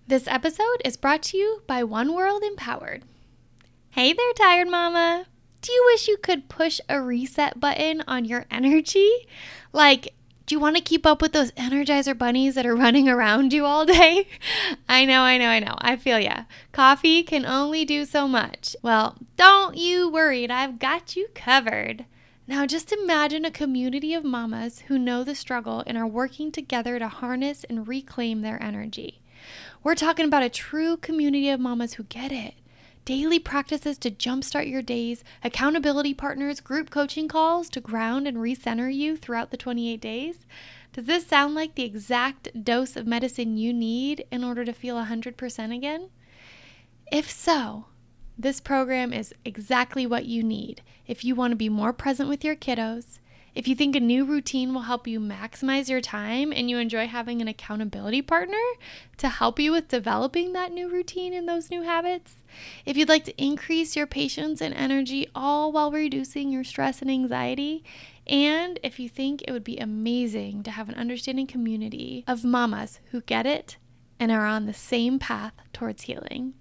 This episode is brought to you by One World Empowered. Hey there, tired mama. Do you wish you could push a reset button on your energy? Like, do you want to keep up with those Energizer bunnies that are running around you all day? I know. I feel ya. Coffee can only do so much. Well, don't you worry. I've got you covered. Now, just imagine a community of mamas who know the struggle and are working together to harness and reclaim their energy. We're talking about a true community of mamas who get it. Daily practices to jumpstart your days, accountability partners, group coaching calls to ground and recenter you throughout the 28 days. Does this sound like the exact dose of medicine you need in order to feel 100% again? If so, this program is exactly what you need if you want to be more present with your kiddos, if you think a new routine will help you maximize your time and you enjoy having an accountability partner to help you with developing that new routine and those new habits, if you'd like to increase your patience and energy all while reducing your stress and anxiety, and if you think it would be amazing to have an understanding community of mamas who get it and are on the same path towards healing.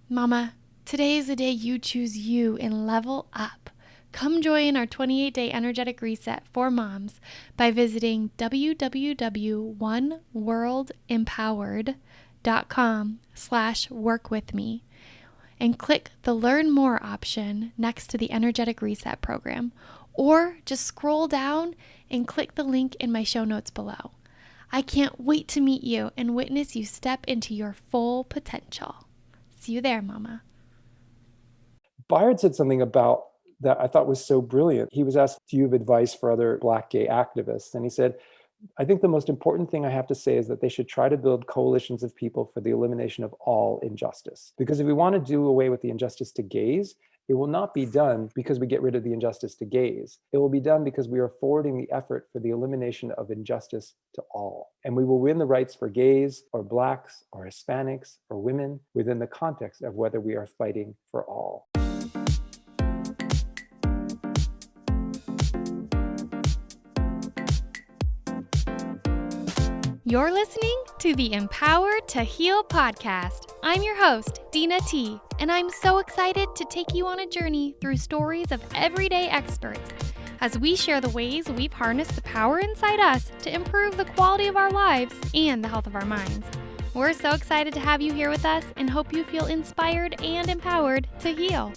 Mama, today is the day you choose you and level up. Come join our 28-day energetic reset for moms by visiting www.oneworldempowered.com/workwithme and click the Learn More option next to the Energetic Reset program, or just scroll down and click the link in my show notes below. I can't wait to meet you and witness you step into your full potential. See you there, Mama. Bayard said something about that I thought was so brilliant. He was asked, do you have advice for other Black gay activists? And he said, I think the most important thing I have to say is that they should try to build coalitions of people for the elimination of all injustice. Because if we want to do away with the injustice to gays, it will not be done because we get rid of the injustice to gays. It will be done because we are forwarding the effort for the elimination of injustice to all. And we will win the rights for gays or Blacks or Hispanics or women within the context of whether we are fighting for all. You're listening to the Empowered to Heal podcast. I'm your host, Dina T, and I'm so excited to take you on a journey through stories of everyday experts as we share the ways we've harnessed the power inside us to improve the quality of our lives and the health of our minds. We're so excited to have you here with us and hope you feel inspired and empowered to heal.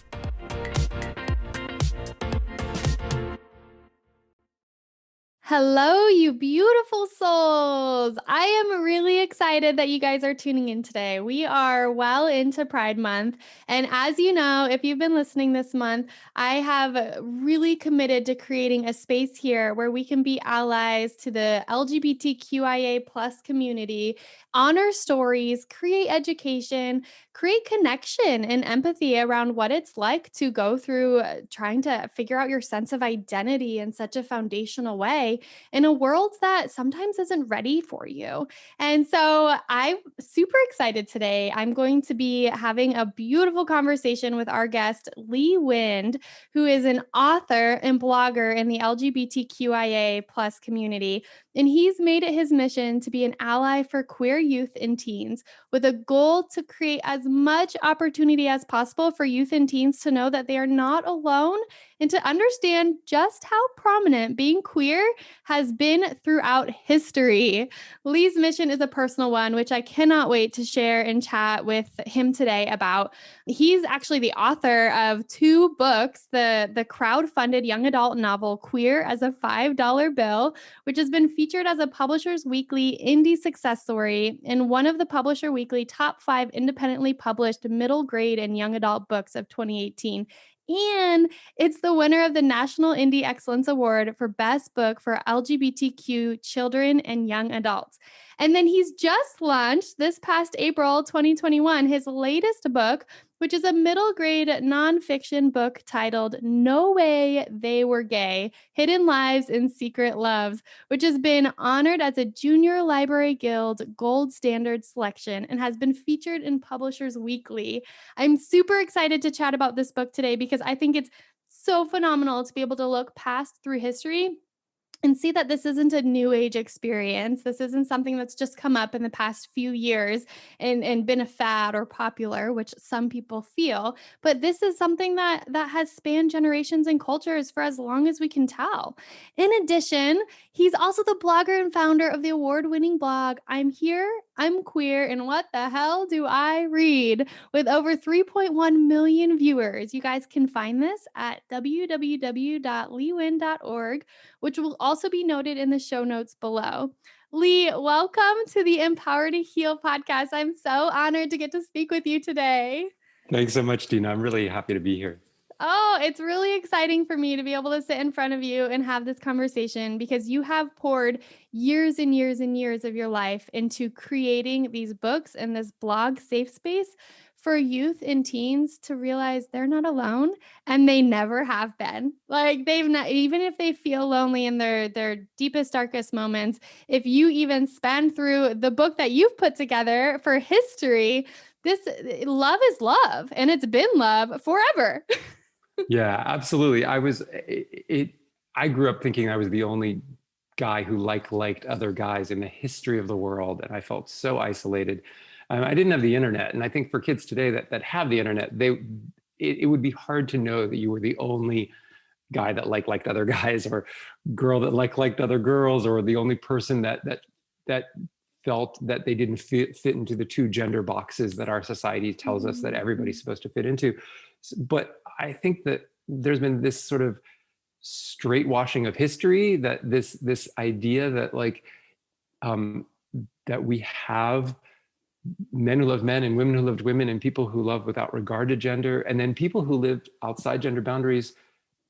Hello, you beautiful souls. I am really excited that you guys are tuning in today. We are well into Pride Month. And as you know, if you've been listening this month, I have really committed to creating a space here where we can be allies to the LGBTQIA plus community, honor stories, create education, create connection and empathy around what it's like to go through trying to figure out your sense of identity in such a foundational way in a world that sometimes isn't ready for you. And so I'm super excited today. I'm going to be having a beautiful conversation with our guest, Lee Wind, who is an author and blogger in the LGBTQIA plus community. And he's made it his mission to be an ally for queer youth and teens with a goal to create as much opportunity as possible for youth and teens to know that they are not alone and to understand just how prominent being queer has been throughout history. Lee's mission is a personal one, which I cannot wait to share and chat with him today about. He's actually the author of 2 books, the crowd-funded young adult novel Queer as a $5 Bill, which has been featured as a Publishers Weekly indie success story and one of the Publisher Weekly top 5 independently published middle grade and young adult books of 2018. And it's the winner of the National Indie Excellence Award for Best Book for LGBTQ children and young adults. And then he's just launched this past April 2021 his latest book, which is a middle grade nonfiction book titled No Way They Were Gay, Hidden Lives and Secret Loves, which has been honored as a Junior Library Guild Gold Standard selection and has been featured in Publishers Weekly. I'm super excited to chat about this book today because I think it's so phenomenal to be able to look past through history and see that this isn't a new age experience. This isn't something that's just come up in the past few years and been a fad or popular, which some people feel, but this is something that has spanned generations and cultures for as long as we can tell. In addition, he's also the blogger and founder of the award-winning blog I'm Here, I'm Queer, and What the Hell Do I Read? With over 3.1 million viewers. You guys can find this at www.leewin.org, which will also be noted in the show notes below. Lee, welcome to the Empower to Heal podcast. I'm so honored to get to speak with you today. Thanks so much, Dina. I'm really happy to be here. Oh, it's really exciting for me to be able to sit in front of you and have this conversation because you have poured years and years and years of your life into creating these books and this blog safe space for youth and teens to realize they're not alone, and they never have been. Like, they've not, even if they feel lonely in their deepest darkest moments, if you even span through the book that you've put together for history, this love is love, and it's been love forever. Yeah, absolutely. I grew up thinking I was the only guy who liked other guys in the history of the world, and I felt so isolated. I didn't have the internet, and I think for kids today that have the internet, it would be hard to know that you were the only guy that liked other guys, or girl that liked other girls, or the only person that felt that they didn't fit into the two gender boxes that our society tells us that everybody's supposed to fit into. But I think that there's been this sort of straight washing of history, that this idea that that we have men who love men and women who loved women and people who love without regard to gender, and then people who lived outside gender boundaries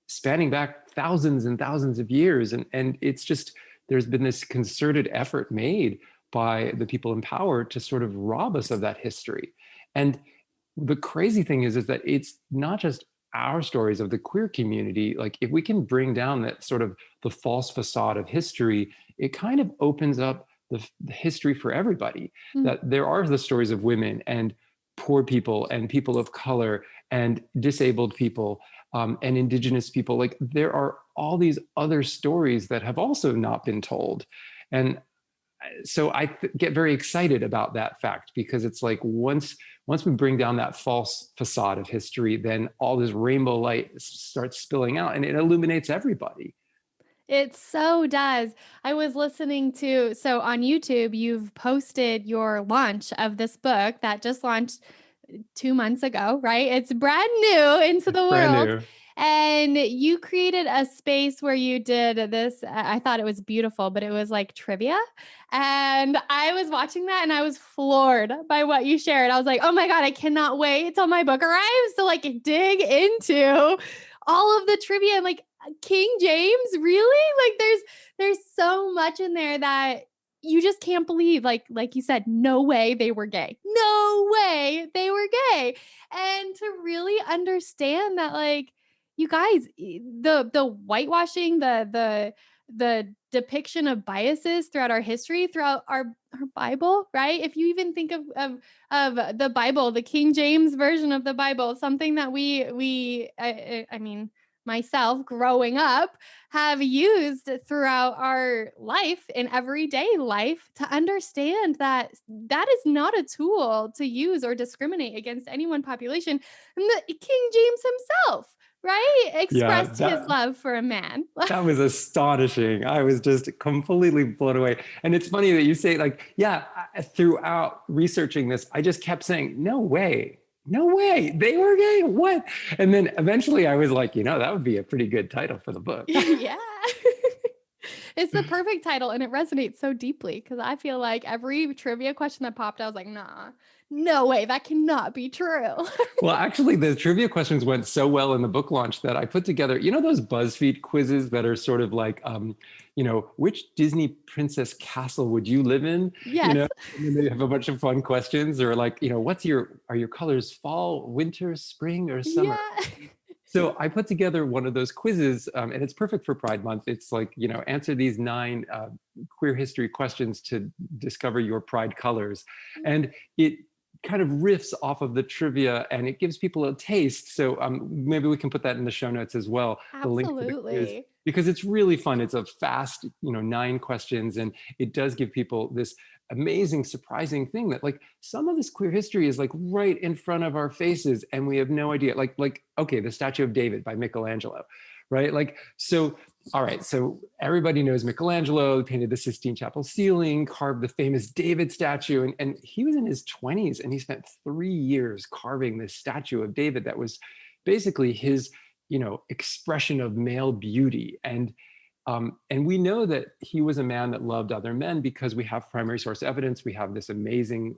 spanning back thousands and thousands of years. And it's just, there's been this concerted effort made by the people in power to sort of rob us of that history. And the crazy thing is that it's not just our stories of the queer community. Like, if we can bring down that sort of the false facade of history, it kind of opens up the history for everybody. That there are the stories of women and poor people and people of color and disabled people and indigenous people. Like, there are all these other stories that have also not been told. And so I get very excited about that fact, because it's like once we bring down that false facade of history, then all this rainbow light starts spilling out and it illuminates everybody. It so does. I was listening to, so on YouTube, you've posted your launch of this book that just launched 2 months ago, right? It's brand new into the Brand world. new. And you created a space where you did this. I thought it was beautiful, but it was like trivia. And I was watching that and I was floored by what you shared. I was like, oh my God, I cannot wait till my book arrives to like dig into all of the trivia. And like, King James, really? Like, there's so much in there that you just can't believe. Like you said, no way they were gay. No way they were gay. And to really understand that, like, you guys, the whitewashing, the depiction of biases throughout our history, throughout our Bible, right? If you even think of the Bible, the King James version of the Bible, something that I mean, myself growing up have used throughout our life, in everyday life, to understand that that is not a tool to use or discriminate against any one population. And the King James himself, right, Yeah, expressed his love for a man. that was astonishing. I was just completely blown away. And it's funny that you say, like, yeah, throughout researching this, I just kept saying, no way. No way, they were gay. What? And then eventually I was like, that would be a pretty good title for the book. Yeah. It's the perfect title, and it resonates so deeply because I feel like every trivia question that popped, I was like, nah, no way, that cannot be true. Well, actually, the trivia questions went so well in the book launch that I put together, those BuzzFeed quizzes that are sort of like, which Disney princess castle would you live in? Yes. And then they have a bunch of fun questions, or like, are your colors fall, winter, spring, or summer? Yeah. So I put together one of those quizzes, and it's perfect for Pride Month. It's like, answer these 9 queer history questions to discover your pride colors. And it kind of riffs off of the trivia, and it gives people a taste. So maybe we can put that in the show notes as well. Absolutely. because it's really fun. It's a fast, 9 questions, and it does give people this amazing, surprising thing that like some of this queer history is like right in front of our faces, and we have no idea. Like okay, the Statue of David by Michelangelo, right? Like so. All right, so everybody knows Michelangelo. He painted the Sistine Chapel ceiling, carved the famous David statue, and he was in his 20s, and he spent 3 years carving this statue of David that was basically his expression of male beauty. And we know that he was a man that loved other men because we have primary source evidence. We have this amazing,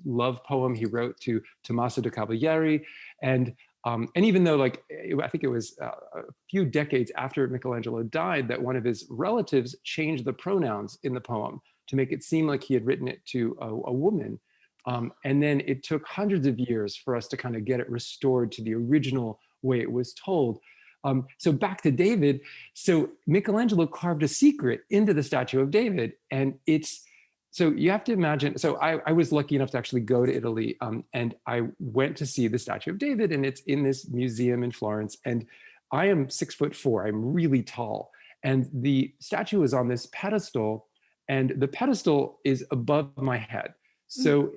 love poem he wrote to Tommaso de Cavalieri. And even though, like, I think it was a few decades after Michelangelo died that one of his relatives changed the pronouns in the poem to make it seem like he had written it to a woman. And then it took hundreds of years for us to kind of get it restored to the original way it was told. So back to David. So Michelangelo carved a secret into the statue of David. And so you have to imagine, so I was lucky enough to actually go to Italy, and I went to see the Statue of David, and it's in this museum in Florence. And I am 6'4", I'm really tall. And the statue is on this pedestal, and the pedestal is above my head. So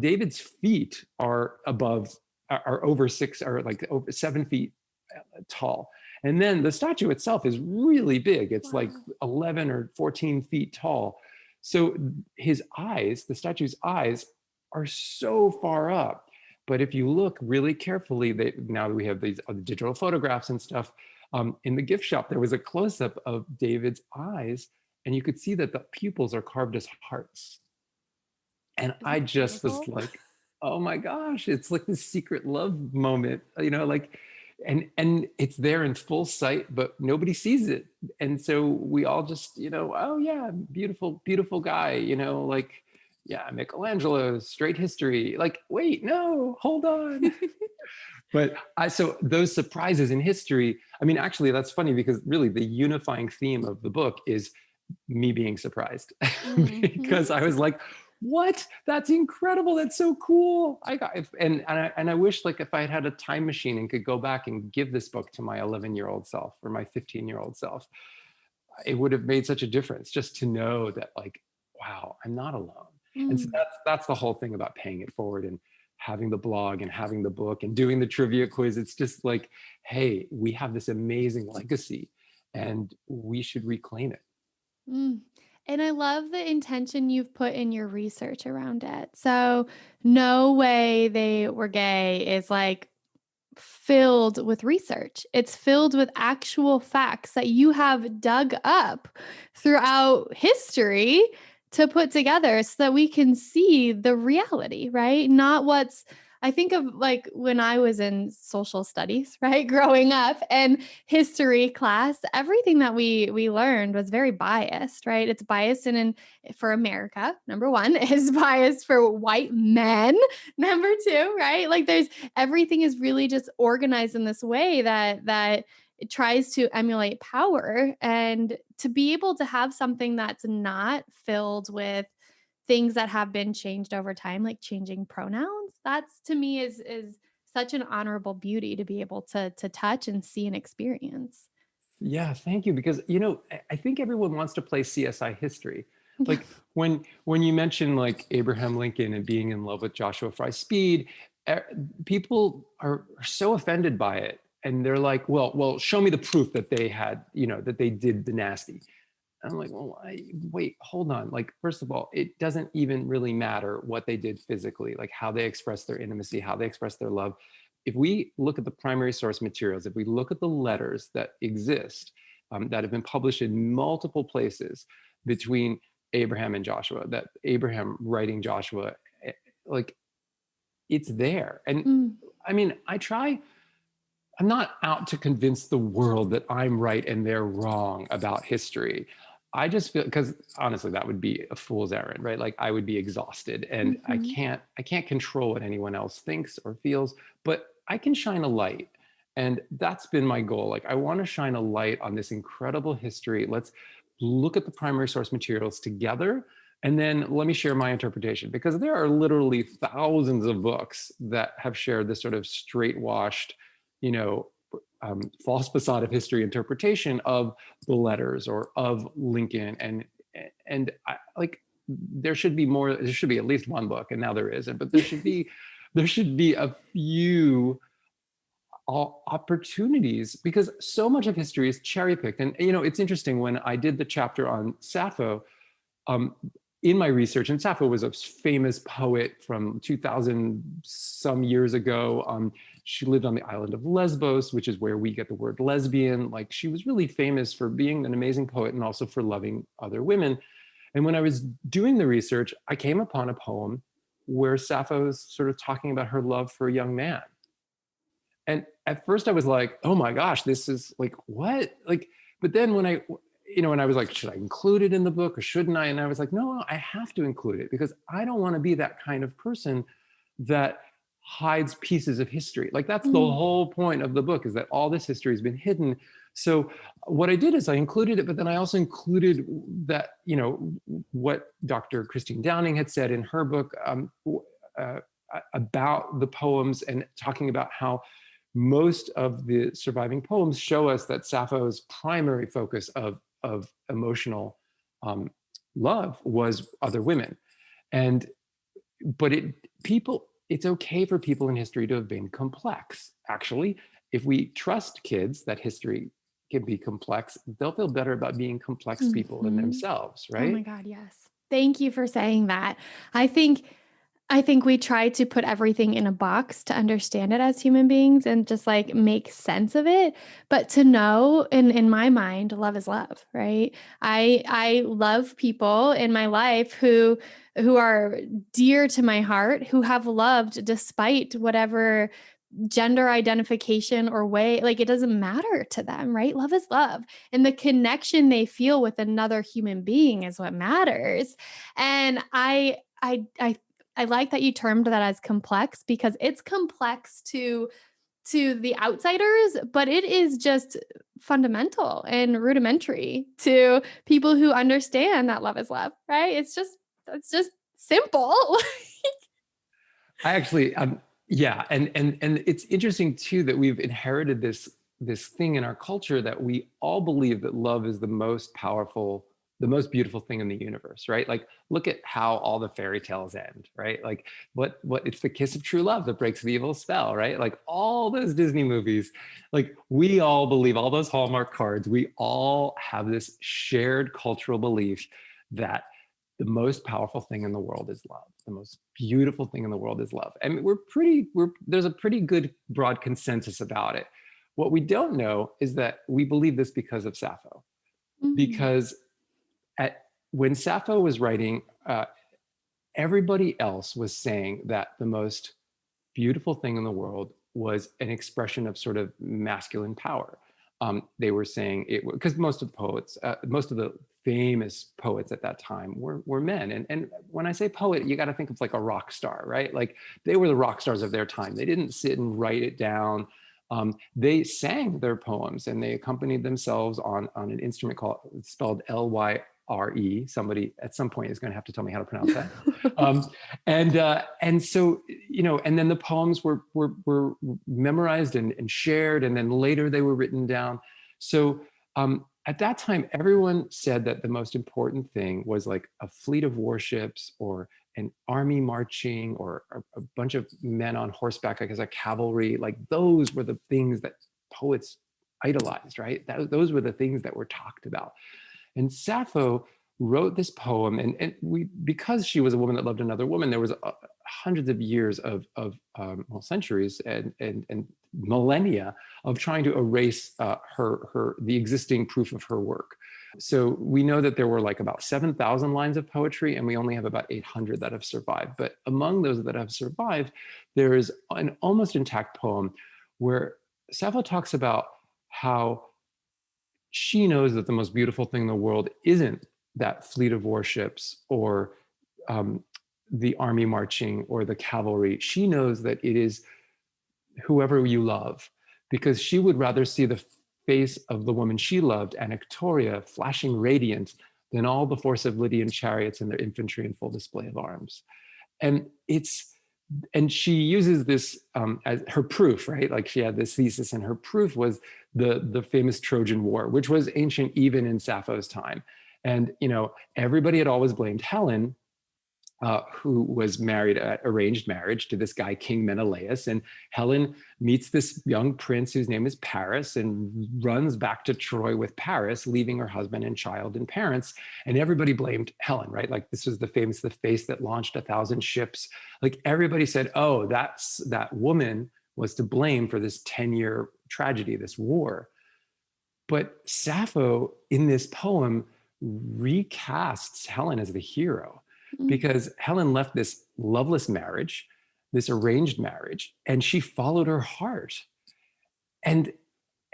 David's feet are over 7 feet tall. And then the statue itself is really big. It's like 11 or 14 feet tall. So his eyes, the statue's eyes, are so far up. But if you look really carefully, now that we have these digital photographs and stuff, in the gift shop, there was a close-up of David's eyes, and you could see that the pupils are carved as hearts. And I just was like, oh my gosh, it's like this secret love moment, and it's there in full sight, but nobody sees it. And so we all just, oh yeah, beautiful, beautiful guy, yeah, Michelangelo, straight history. Like, wait, no, hold on. But so those surprises in history, I mean, actually, that's funny because really the unifying theme of the book is me being surprised because I was like, what? That's incredible. That's so cool. I wish, like, if I had a time machine and could go back and give this book to my 11-year-old self or my 15-year-old self, it would have made such a difference just to know that, like, wow, I'm not alone. And so that's the whole thing about paying it forward and having the blog and having the book and doing the trivia quiz. It's just like, hey, we have this amazing legacy and we should reclaim it. And I love the intention you've put in your research around it. So, no way they were gay is like filled with research. It's filled with actual facts that you have dug up throughout history to put together so that we can see the reality, right? Not what's I think of like when I was in social studies, right? Growing up and history class, everything that we learned was very biased, right? It's biased for America, number one, is biased for white men, number two, right? Like there's everything is really just organized in this way that it tries to emulate power, and to be able to have something that's not filled with things that have been changed over time, like changing pronouns. That's to me is such an honorable beauty to be able to touch and see and experience. Yeah, thank you. Because I think everyone wants to play CSI history. Like when you mention like Abraham Lincoln and being in love with Joshua Fry Speed, people are so offended by it, and they're like, well, show me the proof that they had, that they did the nasty. I'm like, well, wait, hold on. Like, first of all, it doesn't even really matter what they did physically, like how they express their intimacy, how they express their love. If we look at the primary source materials, if we look at the letters that exist, that have been published in multiple places between Abraham and Joshua, that Abraham writing Joshua, like it's there. And I mean, I'm not out to convince the world that I'm right and they're wrong about history. I just feel, because honestly, that would be a fool's errand, right? Like I would be exhausted, and I can't control what anyone else thinks or feels, but I can shine a light. And that's been my goal. Like I want to shine a light on this incredible history. Let's look at the primary source materials together. And then let me share my interpretation, because there are literally thousands of books that have shared this sort of straight washed, false facade of history interpretation of the letters or of Lincoln. And like, there should be more, there should be at least one book, and now there isn't, but there should be a few opportunities, because so much of history is cherry picked. And, you know, it's interesting, when I did the chapter on Sappho, in my research, and Sappho was a famous poet from 2000 some years ago. She lived on the island of Lesbos, which is where we get the word lesbian. Like, she was really famous for being an amazing poet and also for loving other women. And when I was doing the research, I came upon a poem where Sappho is sort of talking about her love for a young man. And at first I was like, oh my gosh, this is like, what? Like, but then when I was like, should I include it in the book or shouldn't I? And I was like, no, I have to include it, because I don't want to be that kind of person that hides pieces of history. Like, that's the whole point of the book, is that all this history has been hidden. So what I did is I included it, but then I also included that, you know, what Dr. Christine Downing had said in her book about the poems, and talking about how most of the surviving poems show us that Sappho's primary focus of emotional love was other women. But it's okay for people in history to have been complex. Actually, if we trust kids that history can be complex, they'll feel better about being complex people in themselves, right? Oh my God, yes. Thank you for saying that. I think we try to put everything in a box to understand it as human beings and just like make sense of it. But to know, in my mind, love is love, right? I love people in my life who are dear to my heart, who have loved despite whatever gender identification or way, like, it doesn't matter to them, right? Love is love. And the connection they feel with another human being is what matters. And I like that you termed that as complex, because it's complex to the outsiders, but it is just fundamental and rudimentary to people who understand that love is love, right? It's just simple. I actually, yeah, and it's interesting too that we've inherited this thing in our culture that we all believe that love is the most powerful, the most beautiful thing in the universe, right? Like, look at how all the fairy tales end, right? Like, what it's the kiss of true love that breaks the evil spell, right? Like, all those Disney movies, like, we all believe, all those Hallmark cards, we all have this shared cultural belief that the most powerful thing in the world is love. The most beautiful thing in the world is love. And there's a pretty good broad consensus about it. What we don't know is that we believe this because of Sappho. Because when Sappho was writing, everybody else was saying that the most beautiful thing in the world was an expression of sort of masculine power. They were saying it because most of the famous poets at that time were men. And when I say poet, you got to think of like a rock star, right? Like, they were the rock stars of their time. They didn't sit and write it down. They sang their poems, and they accompanied themselves on an instrument spelled Lyre. Somebody at some point is going to have to tell me how to pronounce that. And so, you know, and then the poems were memorized and shared, and then later they were written down. So at that time, everyone said that the most important thing was like a fleet of warships, or an army marching, or a bunch of men on horseback, like as a cavalry. Like, those were the things that poets idolized, right? Those were the things that were talked about. And Sappho wrote this poem, and because she was a woman that loved another woman, there was hundreds of years of centuries and millennia of trying to erase the existing proof of her work. So we know that there were like about 7,000 lines of poetry, and we only have about 800 that have survived. But among those that have survived, there is an almost intact poem where Sappho talks about how she knows that the most beautiful thing in the world isn't that fleet of warships, or the army marching, or the cavalry. She knows that it is whoever you love, because she would rather see the face of the woman she loved, Anactoria, flashing radiant, than all the force of Lydian chariots and their infantry in full display of arms. And it's And she uses this as her proof, right? Like she had this thesis, and her proof was the famous Trojan War, which was ancient even in Sappho's time. And everybody had always blamed Helen, who was married at arranged marriage to this guy, King Menelaus. And Helen meets this young prince whose name is Paris and runs back to Troy with Paris, leaving her husband and child and parents. And everybody blamed Helen, right? Like this was the face that launched 1,000 ships. Like everybody said, oh, that woman was to blame for this 10-year tragedy, this war. But Sappho in this poem recasts Helen as the hero, because Helen left this loveless marriage, this arranged marriage, and she followed her heart. And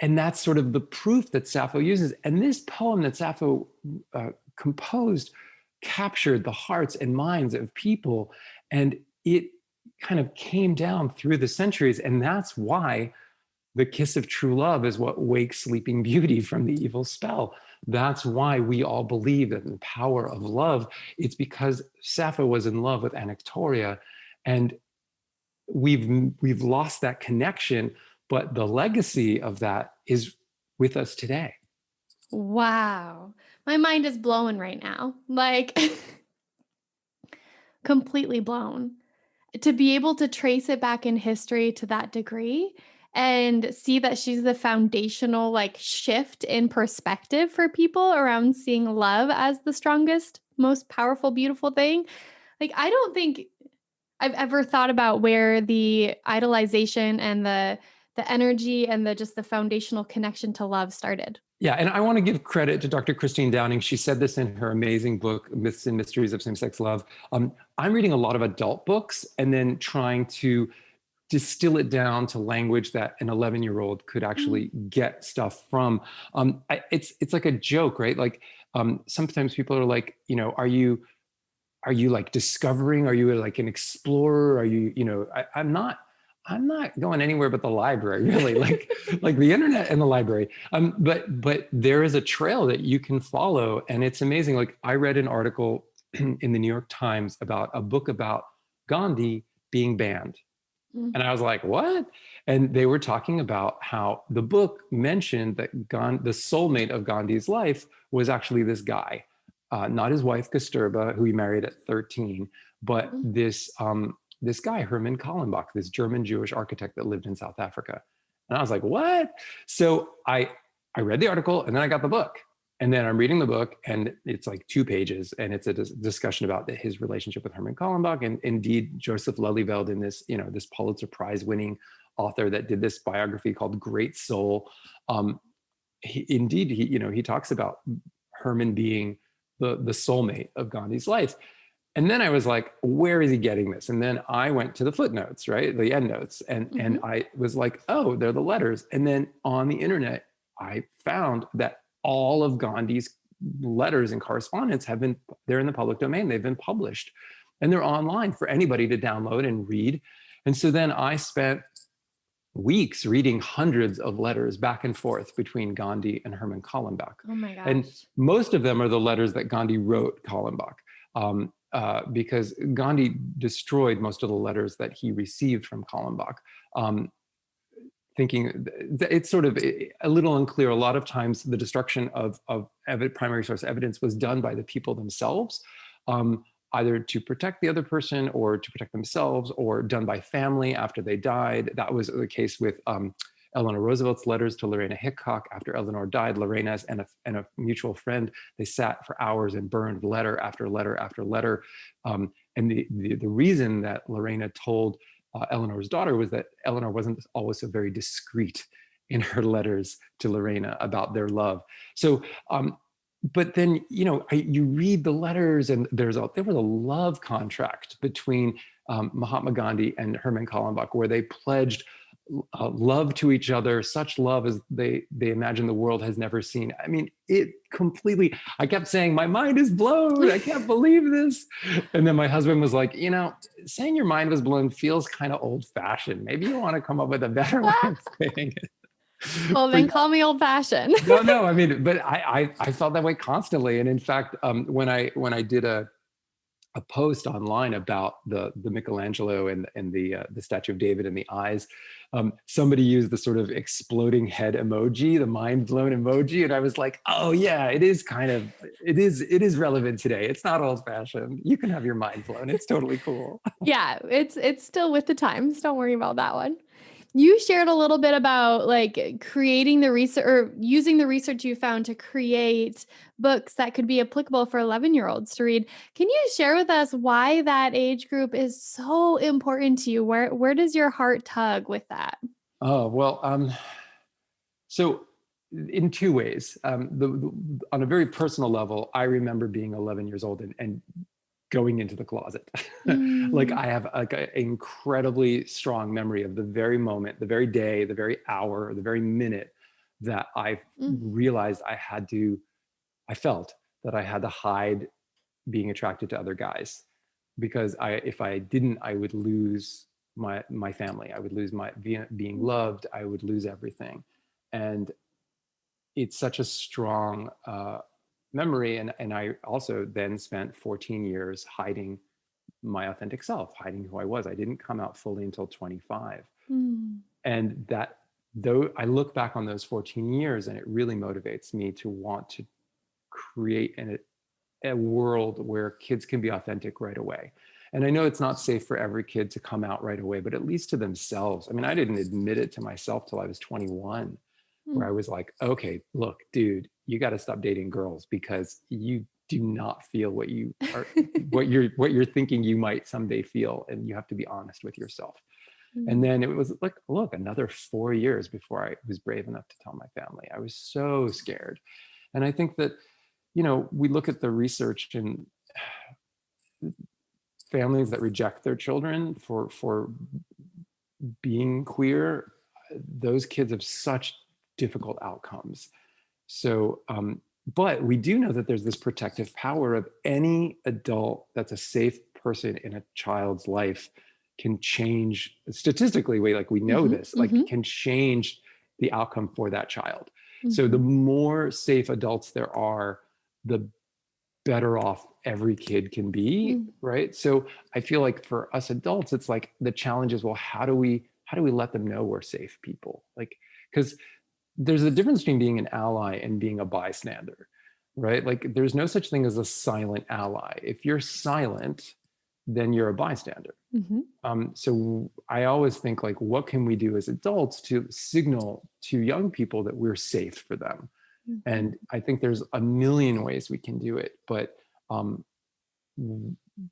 that's sort of the proof that Sappho uses. And this poem that Sappho composed captured the hearts and minds of people. And it kind of came down through the centuries. And that's why the kiss of true love is what wakes Sleeping Beauty from the evil spell. That's why we all believe in the power of love. It's because Sappho was in love with Anactoria, and we've lost that connection, but the legacy of that is with us today. Wow. My mind is blown right now. Like completely blown. To be able to trace it back in history to that degree and see that she's the foundational like shift in perspective for people around seeing love as the strongest, most powerful, beautiful thing. Like I don't think I've ever thought about where the idolization and the energy and the foundational connection to love started. Yeah, and I want to give credit to Dr. Christine Downing. She said this in her amazing book, Myths and Mysteries of Same-Sex Love. I'm reading a lot of adult books and then trying to distill it down to language that an 11-year-old could actually get stuff from. It's like a joke, right? Like sometimes people are like, are you like discovering? Are you like an explorer? Are you, I'm not going anywhere but the library, really, like the internet and the library. But there is a trail that you can follow, and it's amazing. Like I read an article in the New York Times about a book about Gandhi being banned. And I was like, what? And they were talking about how the book mentioned that the soulmate of Gandhi's life was actually this guy, not his wife, Kasturba, who he married at 13, but this guy, Herman Kallenbach, this German Jewish architect that lived in South Africa. And I was like, what? So I read the article and then I got the book. And then I'm reading the book and it's like 2 pages and it's a discussion about his relationship with Herman Kallenbach. And indeed, Joseph Lelyveld, in this, this Pulitzer Prize winning author that did this biography called Great Soul. He talks about Herman being the soulmate of Gandhi's life. And then I was like, where is he getting this? And then I went to the footnotes, right? The endnotes. And I was like, oh, they're the letters. And then on the internet, I found that all of Gandhi's letters and correspondence they're in the public domain. They've been published and they're online for anybody to download and read. And so then I spent weeks reading hundreds of letters back and forth between Gandhi and Herman Kallenbach. Oh my gosh. And most of them are the letters that Gandhi wrote Kallenbach. Because Gandhi destroyed most of the letters that he received from Kallenbach, thinking it's sort of a little unclear. A lot of times the destruction of primary source evidence was done by the people themselves, either to protect the other person or to protect themselves, or done by family after they died. That was the case with Eleanor Roosevelt's letters to Lorena Hickok. After Eleanor died, Lorena and a mutual friend, they sat for hours and burned letter after letter after letter. And the reason that Lorena told Eleanor's daughter was that Eleanor wasn't always so very discreet in her letters to Lorena about their love. So, but then, you read the letters and there was a love contract between Mahatma Gandhi and Herman Kallenbach, where they pledged love to each other, such love as they imagine the world has never seen. I mean, I kept saying, my mind is blown. I can't believe this. And then my husband was like, saying your mind was blown feels kind of old fashioned. Maybe you want to come up with a better way of saying it. Well, then call me old fashioned. No, I mean, but I felt that way constantly. And in fact, when I did a post online about the Michelangelo and the statue of David and the eyes. Somebody used the sort of exploding head emoji, the mind blown emoji, and I was like, oh yeah, it is relevant today. It's not old fashioned. You can have your mind blown. It's totally cool. Yeah, it's still with the times. Don't worry about that one. You shared a little bit about like creating the research or using the research you found to create books that could be applicable for 11-year-olds to read. Can you share with us why that age group is so important to you? Where does your heart tug with that? Oh well, so in two ways. On a very personal level, I remember being 11 years old and going into the closet. Like Mm, I have like an incredibly strong memory of the very moment, the very day, the very hour, the very minute that I mm, realized I felt that I had to hide being attracted to other guys because if I didn't, I would lose my family. I would lose my being mm, loved. I would lose everything. And it's such a strong memory. And I also then spent 14 years hiding my authentic self, hiding who I was. I didn't come out fully until 25. mm, And that, though I look back on those 14 years, and it really motivates me to want to create a world where kids can be authentic right away. And I know it's not safe for every kid to come out right away, but at least to themselves. I mean, I didn't admit it to myself till I was 21, where I mm, was like, okay, look, dude, you got to stop dating girls because you do not feel what you're thinking you might someday feel, and you have to be honest with yourself. And mm, then it was like, look, another 4 years before I was brave enough to tell my family. I was so scared. And I think that, we look at the research and families that reject their children for being queer, those kids have such difficult outcomes. So, but we do know that there's this protective power of any adult that's a safe person in a child's life can change statistically. We know mhm, this, like mhm, can change the outcome for that child. So the mhm, more safe adults there are, the better off every kid can be, mm, right? So I feel like for us adults, it's like the challenge is, well, how do we let them know we're safe people? Like, because there's a difference between being an ally and being a bystander, right? Like there's no such thing as a silent ally. If you're silent, then you're a bystander. mhm, So I always think like, what can we do as adults to signal to young people that we're safe for them? mhm, And I think there's a million ways we can do it, but um,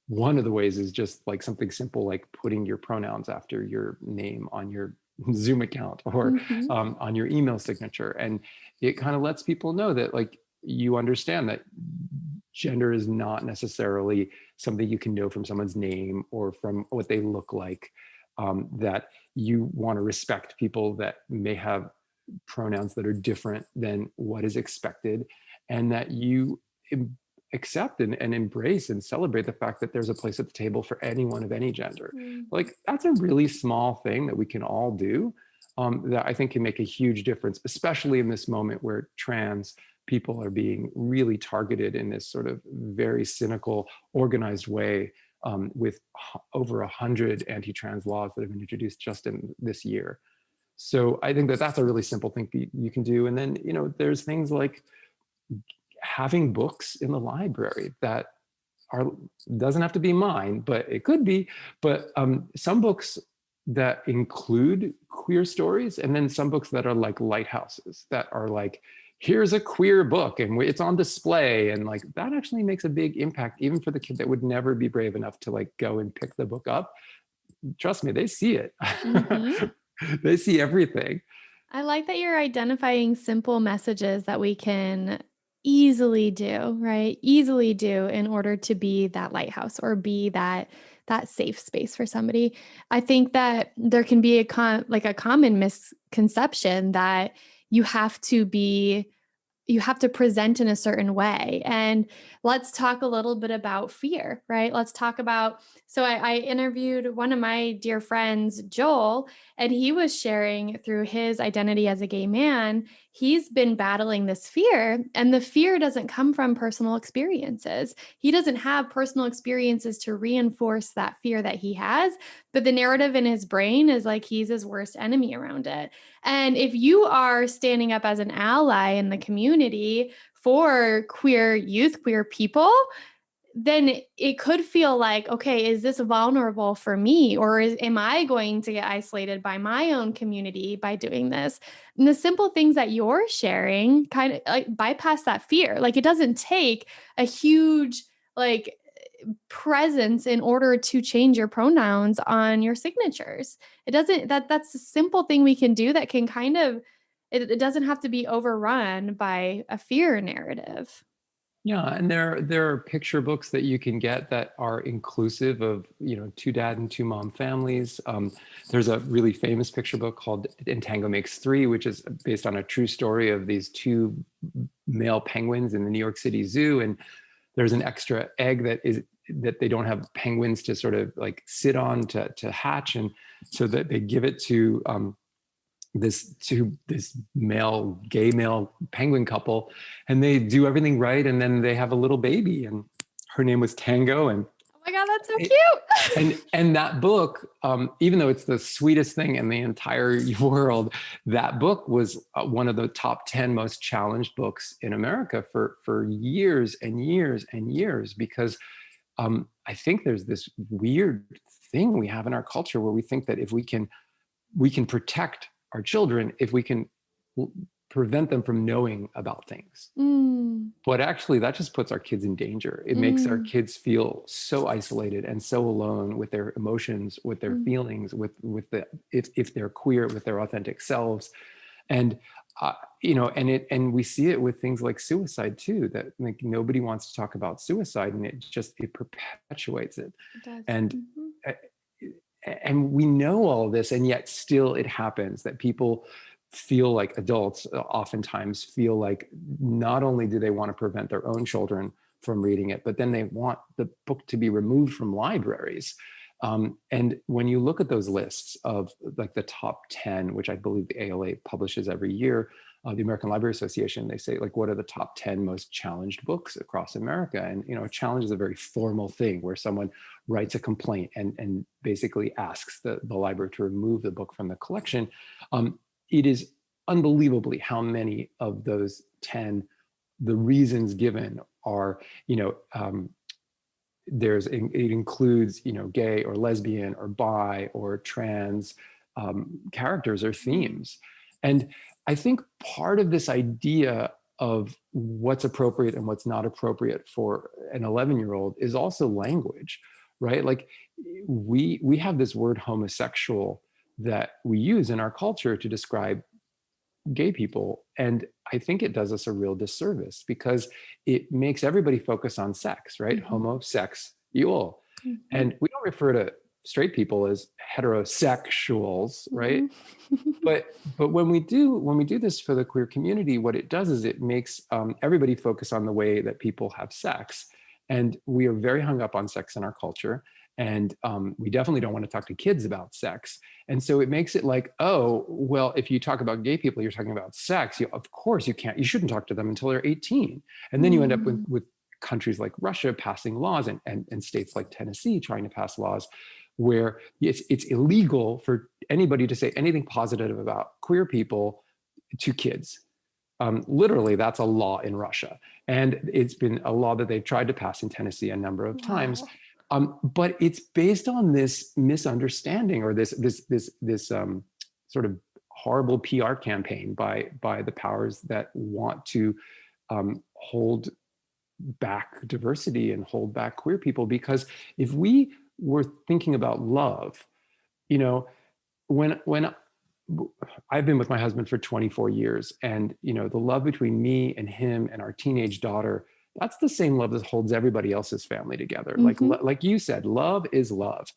one of the ways is just like something simple like putting your pronouns after your name on your Zoom account or mhm, on your email signature. And it kind of lets people know that like you understand that gender is not necessarily something you can know from someone's name or from what they look like, that you want to respect people that may have pronouns that are different than what is expected, and that you accept and embrace and celebrate the fact that there's a place at the table for anyone of any gender. mm. Like that's a really small thing that we can all do, that I think can make a huge difference, especially in this moment where trans people are being really targeted in this sort of very cynical, organized way, with over 100 anti-trans laws that have been introduced just in this year. So I think that that's a really simple thing you can do. And then, there's things like having books in the library that are, doesn't have to be mine, but it could be, but some books that include queer stories, and then some books that are like lighthouses that are like, here's a queer book and it's on display. And like, that actually makes a big impact, even for the kid that would never be brave enough to like go and pick the book up. Trust me, they see it. Mhm. They see everything. I like that you're identifying simple messages that we can easily do, right? Easily do in order to be that lighthouse or be that safe space for somebody. I think that there can be a common misconception that you have to be you have to present in a certain way. And let's talk a little bit about fear, right? Let's talk about, so I interviewed one of my dear friends, Joel, and he was sharing through his identity as a gay man, he's been battling this fear, and the fear doesn't come from personal experiences. He doesn't have personal experiences to reinforce that fear that he has, but the narrative in his brain is like he's his worst enemy around it. And if you are standing up as an ally in the community for queer youth, queer people, then it could feel like, okay, is this vulnerable for me? Or am I going to get isolated by my own community by doing this? And the simple things that you're sharing kind of like bypass that fear. Like it doesn't take a huge, like, presence in order to change your pronouns on your signatures. It doesn't, that's a simple thing we can do that can kind of, it doesn't have to be overrun by a fear narrative. Yeah, and there are picture books that you can get that are inclusive of, you know, two dad and two mom families. There's a really famous picture book called "In Tango Makes Three," which is based on a true story of these two male penguins in the New York City Zoo, and there's an extra egg that they don't have penguins to sort of like sit on to hatch, and so that they give it to this gay male penguin couple, and they do everything right, and then they have a little baby, and her name was Tango. And Oh my God, that's so cute. and that book, even though it's the sweetest thing in the entire world, that book was one of the top 10 most challenged books in America for years and years and years, because I think there's this weird thing we have in our culture where we think that if we can protect our children if we can prevent them from knowing about things. But actually, that just puts our kids in danger. It makes our kids feel so isolated and so alone with their emotions, with their feelings, with the if they're queer, with their authentic selves, and you know, and we see it with things like suicide too. That like nobody wants to talk about suicide, and it perpetuates it. It does. And and we know all this, and yet still it happens that people feel like adults oftentimes feel like not only do they want to prevent their own children from reading it, but then they want the book to be removed from libraries. And when you look at those lists of like the top 10, which I believe the ALA publishes every year, the American Library Association, they say like, what are the top 10 most challenged books across America? And, you know, a challenge is a very formal thing where someone writes a complaint and basically asks the library to remove the book from the collection. It is unbelievably how many of those 10, the reasons given are, you know, it includes, you know, gay or lesbian or bi or trans characters or themes. And I think part of this idea of what's appropriate and what's not appropriate for an 11-year-old is also language, right? Like we have this word homosexual that we use in our culture to describe gay people. And I think it does us a real disservice because it makes everybody focus on sex, right? Homosexual. And we don't refer to straight people as heterosexuals, right? But when we do this for the queer community, what it does is it makes everybody focus on the way that people have sex. And we are very hung up on sex in our culture. And we definitely don't want to talk to kids about sex. And so it makes it like, oh, well, if you talk about gay people, you're talking about sex. Of course you shouldn't talk to them until they're 18. And then you end up with countries like Russia passing laws and states like Tennessee trying to pass laws where it's illegal for anybody to say anything positive about queer people to kids. Literally, that's a law in Russia. And it's been a law that they've tried to pass in Tennessee a number of times. But it's based on this misunderstanding or this sort of horrible PR campaign by the powers that want to hold back diversity and hold back queer people. Because if we were thinking about love, you know, when I've been with my husband for 24 years, and you know, the love between me and him and our teenage daughter, that's the same love that holds everybody else's family together. Like you said, love is love.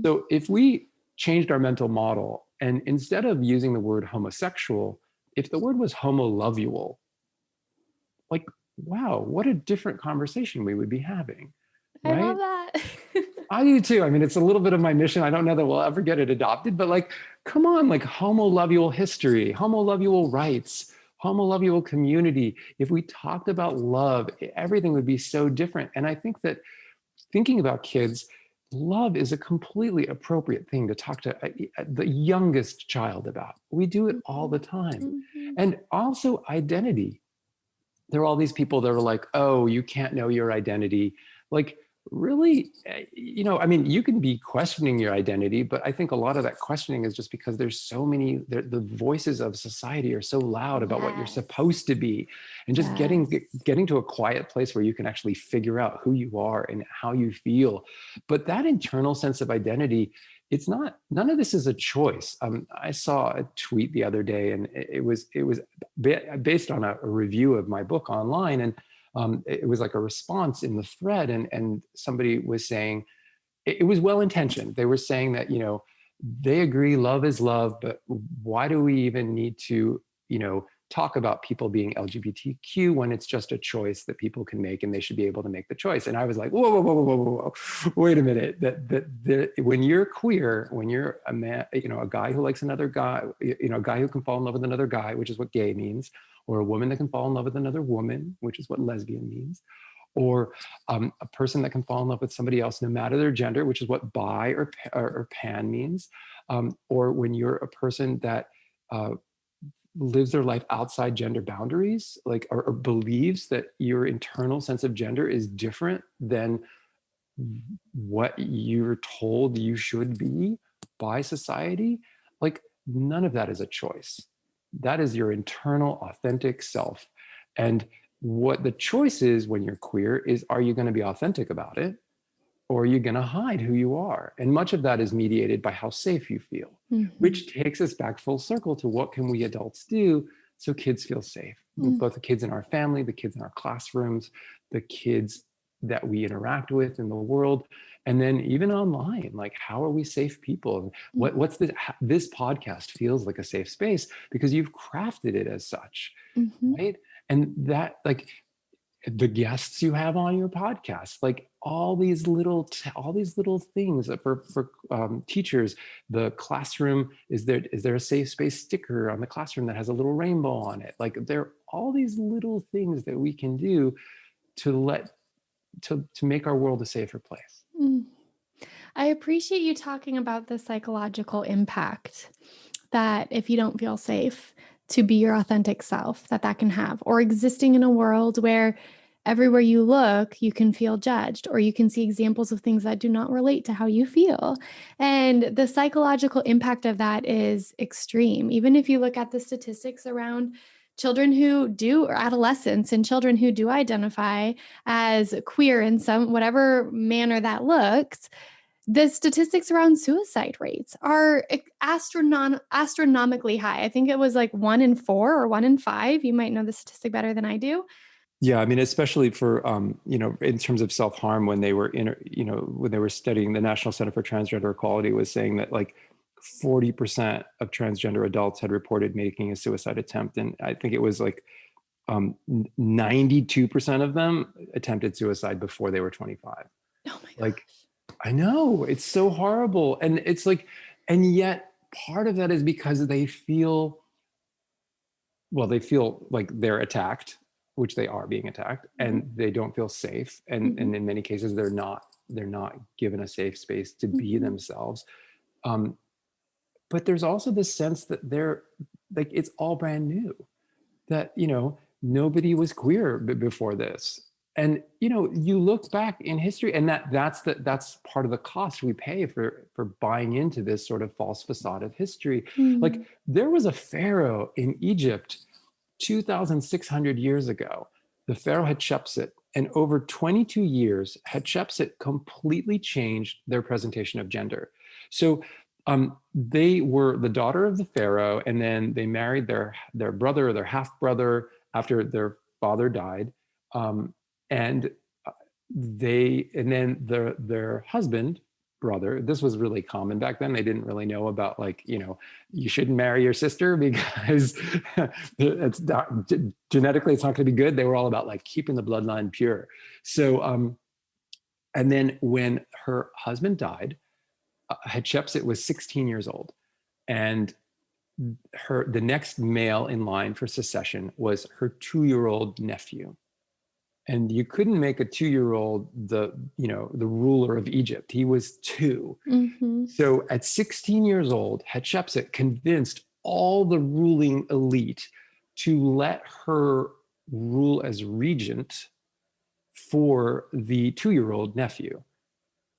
So if we changed our mental model, and instead of using the word homosexual, if the word was homolovual, like, wow, what a different conversation we would be having, I love right? that. I do too. I mean, it's a little bit of my mission. I don't know that we'll ever get it adopted, but like, come on, like homo-lovual history, homo-lovual rights, homo-lovual community. If we talked about love, everything would be so different. And I think that thinking about kids, love is a completely appropriate thing to talk to the youngest child about. We do it all the time. Mhm. And also identity. There are all these people that are like, oh, you can't know your identity. Like, really, I mean, you can be questioning your identity, but I think a lot of that questioning is just because there's so many, the voices of society are so loud about what you're Yes. supposed to be. And just Yes. getting to a quiet place where you can actually figure out who you are and how you feel. But that internal sense of identity, it's not, none of this is a choice. I saw a tweet the other day, and it was based on a review of my book online, and it was like a response in the thread, and somebody was saying, it was well intentioned. They were saying that, they agree love is love, but why do we even need to, talk about people being LGBTQ when it's just a choice that people can make and they should be able to make the choice? And I was like, whoa, whoa, whoa, whoa, whoa, whoa. Wait a minute. When you're queer, when you're a man, a guy who likes another guy, a guy who can fall in love with another guy, which is what gay means, or a woman that can fall in love with another woman, which is what lesbian means, or a person that can fall in love with somebody else no matter their gender, which is what bi or pan means, or when you're a person that lives their life outside gender boundaries, like, or believes that your internal sense of gender is different than what you're told you should be by society. Like, none of that is a choice. That is your internal authentic self. And what the choice is when you're queer is, are you going to be authentic about it, or are you going to hide who you are? And much of that is mediated by how safe you feel, Mhm. which takes us back full circle to what can we adults do so kids feel safe? Mm. Both the kids in our family, the kids in our classrooms, the kids that we interact with in the world, and then even online. Like, how are we safe people? What's this podcast feels like a safe space because you've crafted it as such, Mhm. right? And that, like, the guests you have on your podcast, like all these little things for teachers. The classroom, is there a safe space sticker on the classroom that has a little rainbow on it? Like, there are all these little things that we can do to make our world a safer place. Mm. I appreciate you talking about the psychological impact that if you don't feel safe to be your authentic self, that can have, or existing in a world where everywhere you look, you can feel judged, or you can see examples of things that do not relate to how you feel. And the psychological impact of that is extreme. Even if you look at the statistics around children who do, or adolescents and children who do identify as queer in some whatever manner that looks, the statistics around suicide rates are astronomically high. I think it was like 1 in 4 or 1 in 5. You might know the statistic better than I do. Yeah, I mean, especially for in terms of self-harm, when they were when they were studying, the National Center for Transgender Equality was saying that like 40% of transgender adults had reported making a suicide attempt, and I think it was like 92% of them attempted suicide before they were 25. Oh my Like, gosh. I know, it's so horrible, and it's like, and yet part of that is because they feel like they're attacked, which they are being attacked, Mhm. and they don't feel safe, and Mhm. in many cases they're not given a safe space to be Mhm. themselves. um, but there's also this sense that they're like, it's all brand new, that nobody was queer before this. And you look back in history, and that's part of the cost we pay for buying into this sort of false facade of history. Like, Mm. there was a pharaoh in Egypt 2,600 years ago. The pharaoh Hatshepsut, and over 22 years, Hatshepsut completely changed their presentation of gender. So they were the daughter of the pharaoh, and then they married their brother or their half brother after their father died, um, and their husband brother. This was really common back then. They didn't really know about like, you shouldn't marry your sister because it's not, genetically it's not going to be good. They were all about like keeping the bloodline pure. So, and then when her husband died, Hatshepsut was 16 years old, and the next male in line for succession was her 2-year-old nephew. And you couldn't make a 2-year-old the ruler of Egypt. He was 2. Mm-hmm. So at 16 years old, Hatshepsut convinced all the ruling elite to let her rule as regent for the 2-year-old nephew.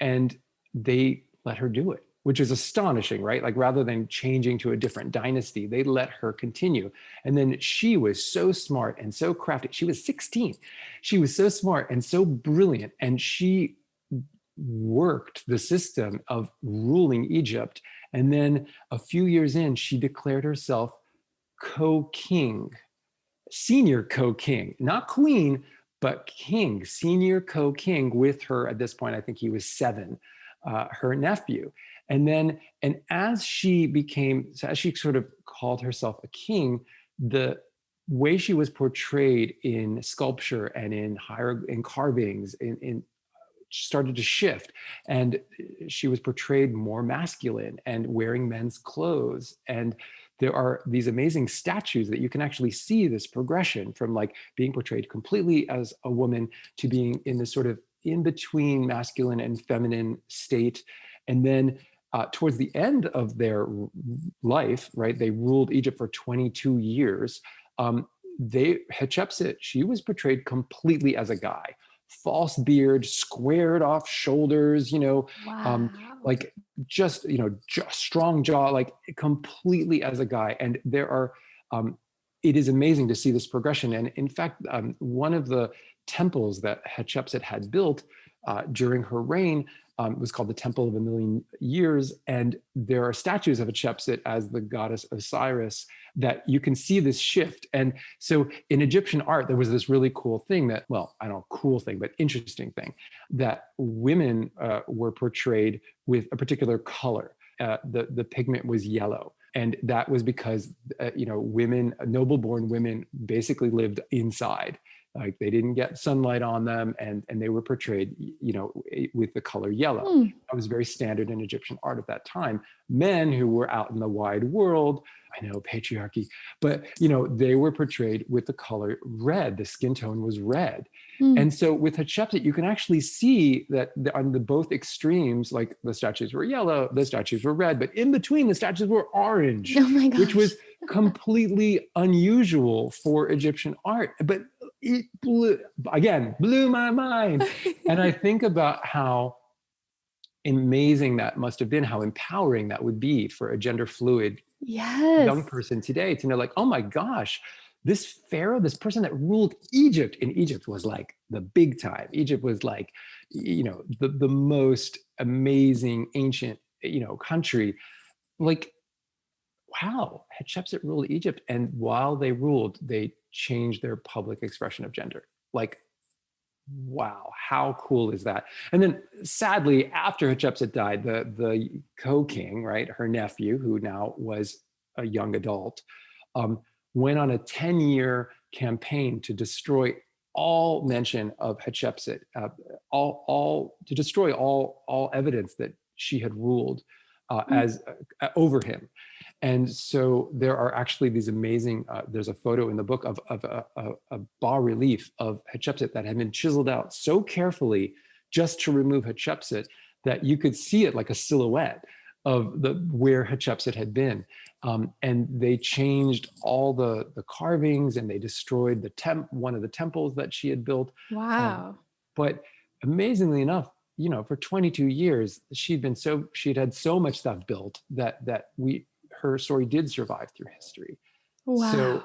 And they let her do it, which is astonishing, right? Like rather than changing to a different dynasty, they let her continue. And then she was so smart and so crafty. She was 16. She was so smart and so brilliant. And she worked the system of ruling Egypt. And then a few years in, she declared herself co-king, senior co-king, not queen, but king, senior co-king with her. At this point, I think he was 7, her nephew. And as she sort of called herself a king, the way she was portrayed in sculpture and in carvings started to shift. And she was portrayed more masculine and wearing men's clothes. And there are these amazing statues that you can actually see this progression from like being portrayed completely as a woman to being in this sort of in between masculine and feminine state. And then towards the end of their life, right, they ruled Egypt for 22 years. Hatshepsut, she was portrayed completely as a guy, false beard, squared off shoulders, Wow. like just strong jaw, like completely as a guy. And it is amazing to see this progression. And in fact, one of the temples that Hatshepsut had built during her reign was called the Temple of a Million Years. And there are statues of Hatshepsut as the goddess Osiris that you can see this shift. And so in Egyptian art, there was this really cool thing that, well, I don't know, cool thing, but interesting thing, that women were portrayed with a particular color. The pigment was yellow. And that was because, women, noble-born women basically lived inside. Like they didn't get sunlight on them, and they were portrayed, with the color yellow. That was very standard in Egyptian art at that time. Men who were out in the wide world, I know patriarchy, but they were portrayed with the color red. The skin tone was red. And so with Hatshepsut, you can actually see that on the both extremes, like the statues were yellow, the statues were red, but in between the statues were orange, Oh my gosh. which was completely unusual for Egyptian art. But it blew my mind. And I think about how amazing that must have been, how empowering that would be for a gender fluid young person today to know, like, oh my gosh, this pharaoh, this person that ruled Egypt, and Egypt was like the big time. Egypt was like, the most amazing ancient, country. Like, wow, Hatshepsut ruled Egypt. And while they ruled, they changed their public expression of gender. Like, wow, how cool is that? And then sadly, after Hatshepsut died, the co-king, right, her nephew, who now was a young adult, went on a 10-year campaign to destroy all mention of Hatshepsut, to destroy all evidence that she had ruled as over him. And so there are actually these amazing, there's a photo in the book of a bas-relief of Hatshepsut that had been chiseled out so carefully just to remove Hatshepsut that you could see it like a silhouette of where Hatshepsut had been. And they changed all the carvings, and they destroyed one of the temples that she had built. Wow. But amazingly enough, for 22 years, she'd had so much stuff built that her story did survive through history. Wow. So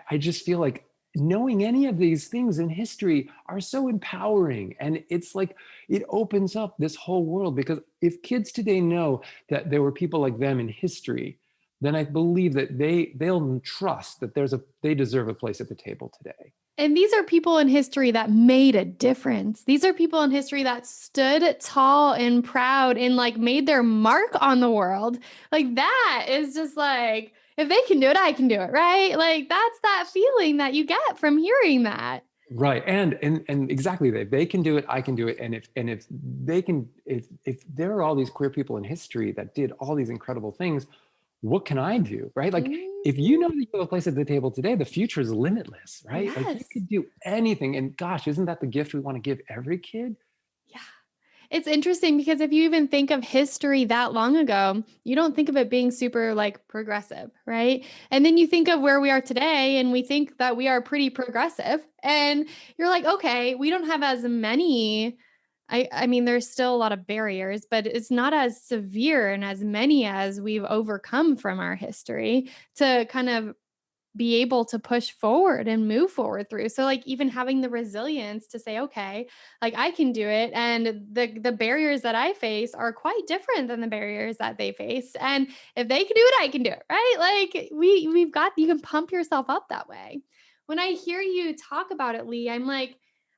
I just feel like knowing any of these things in history are so empowering. And it's like, it opens up this whole world, because if kids today know that there were people like them in history, then I believe that they'll trust that they deserve a place at the table today. And these are people in history that made a difference. These are people in history that stood tall and proud and like made their mark on the world. Like that is just like, if they can do it, I can do it, right? Like that's that feeling that you get from hearing that. Right. And exactly that. If they can do it, I can do it. And if they can, if there are all these queer people in history that did all these incredible things, what can I do? Right. Like if you know Mhm. that you have a place at the table today, the future is limitless, right? Like you Yes. could do anything. And gosh, isn't that the gift we want to give every kid? Yeah. It's interesting because if you even think of history that long ago, you don't think of it being super like progressive, right? And then you think of where we are today and we think that we are pretty progressive. And you're like, okay, we don't have as many. I mean, there's still a lot of barriers, but it's not as severe and as many as we've overcome from our history to kind of be able to push forward and move forward through. So like even having the resilience to say, okay, like I can do it. And the barriers that I face are quite different than the barriers that they face. And if they can do it, I can do it. Right. Like we've got you can pump yourself up that way. When I hear you talk about it, Lee, I'm like,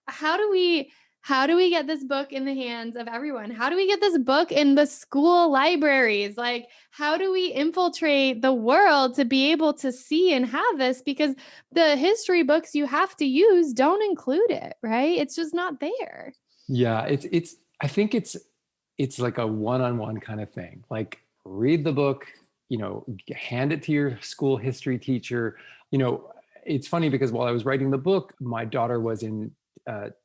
how do we how do we get this book in the hands of everyone? How do we get this book in the school libraries? Like, how do we infiltrate the world to be able to see and have this? Because the history books you have to use don't include it, right? It's just not there. Yeah, it's I think it's like a one-on-one kind of thing. Like read the book, hand it to your school history teacher. It's funny because while I was writing the book, my daughter was in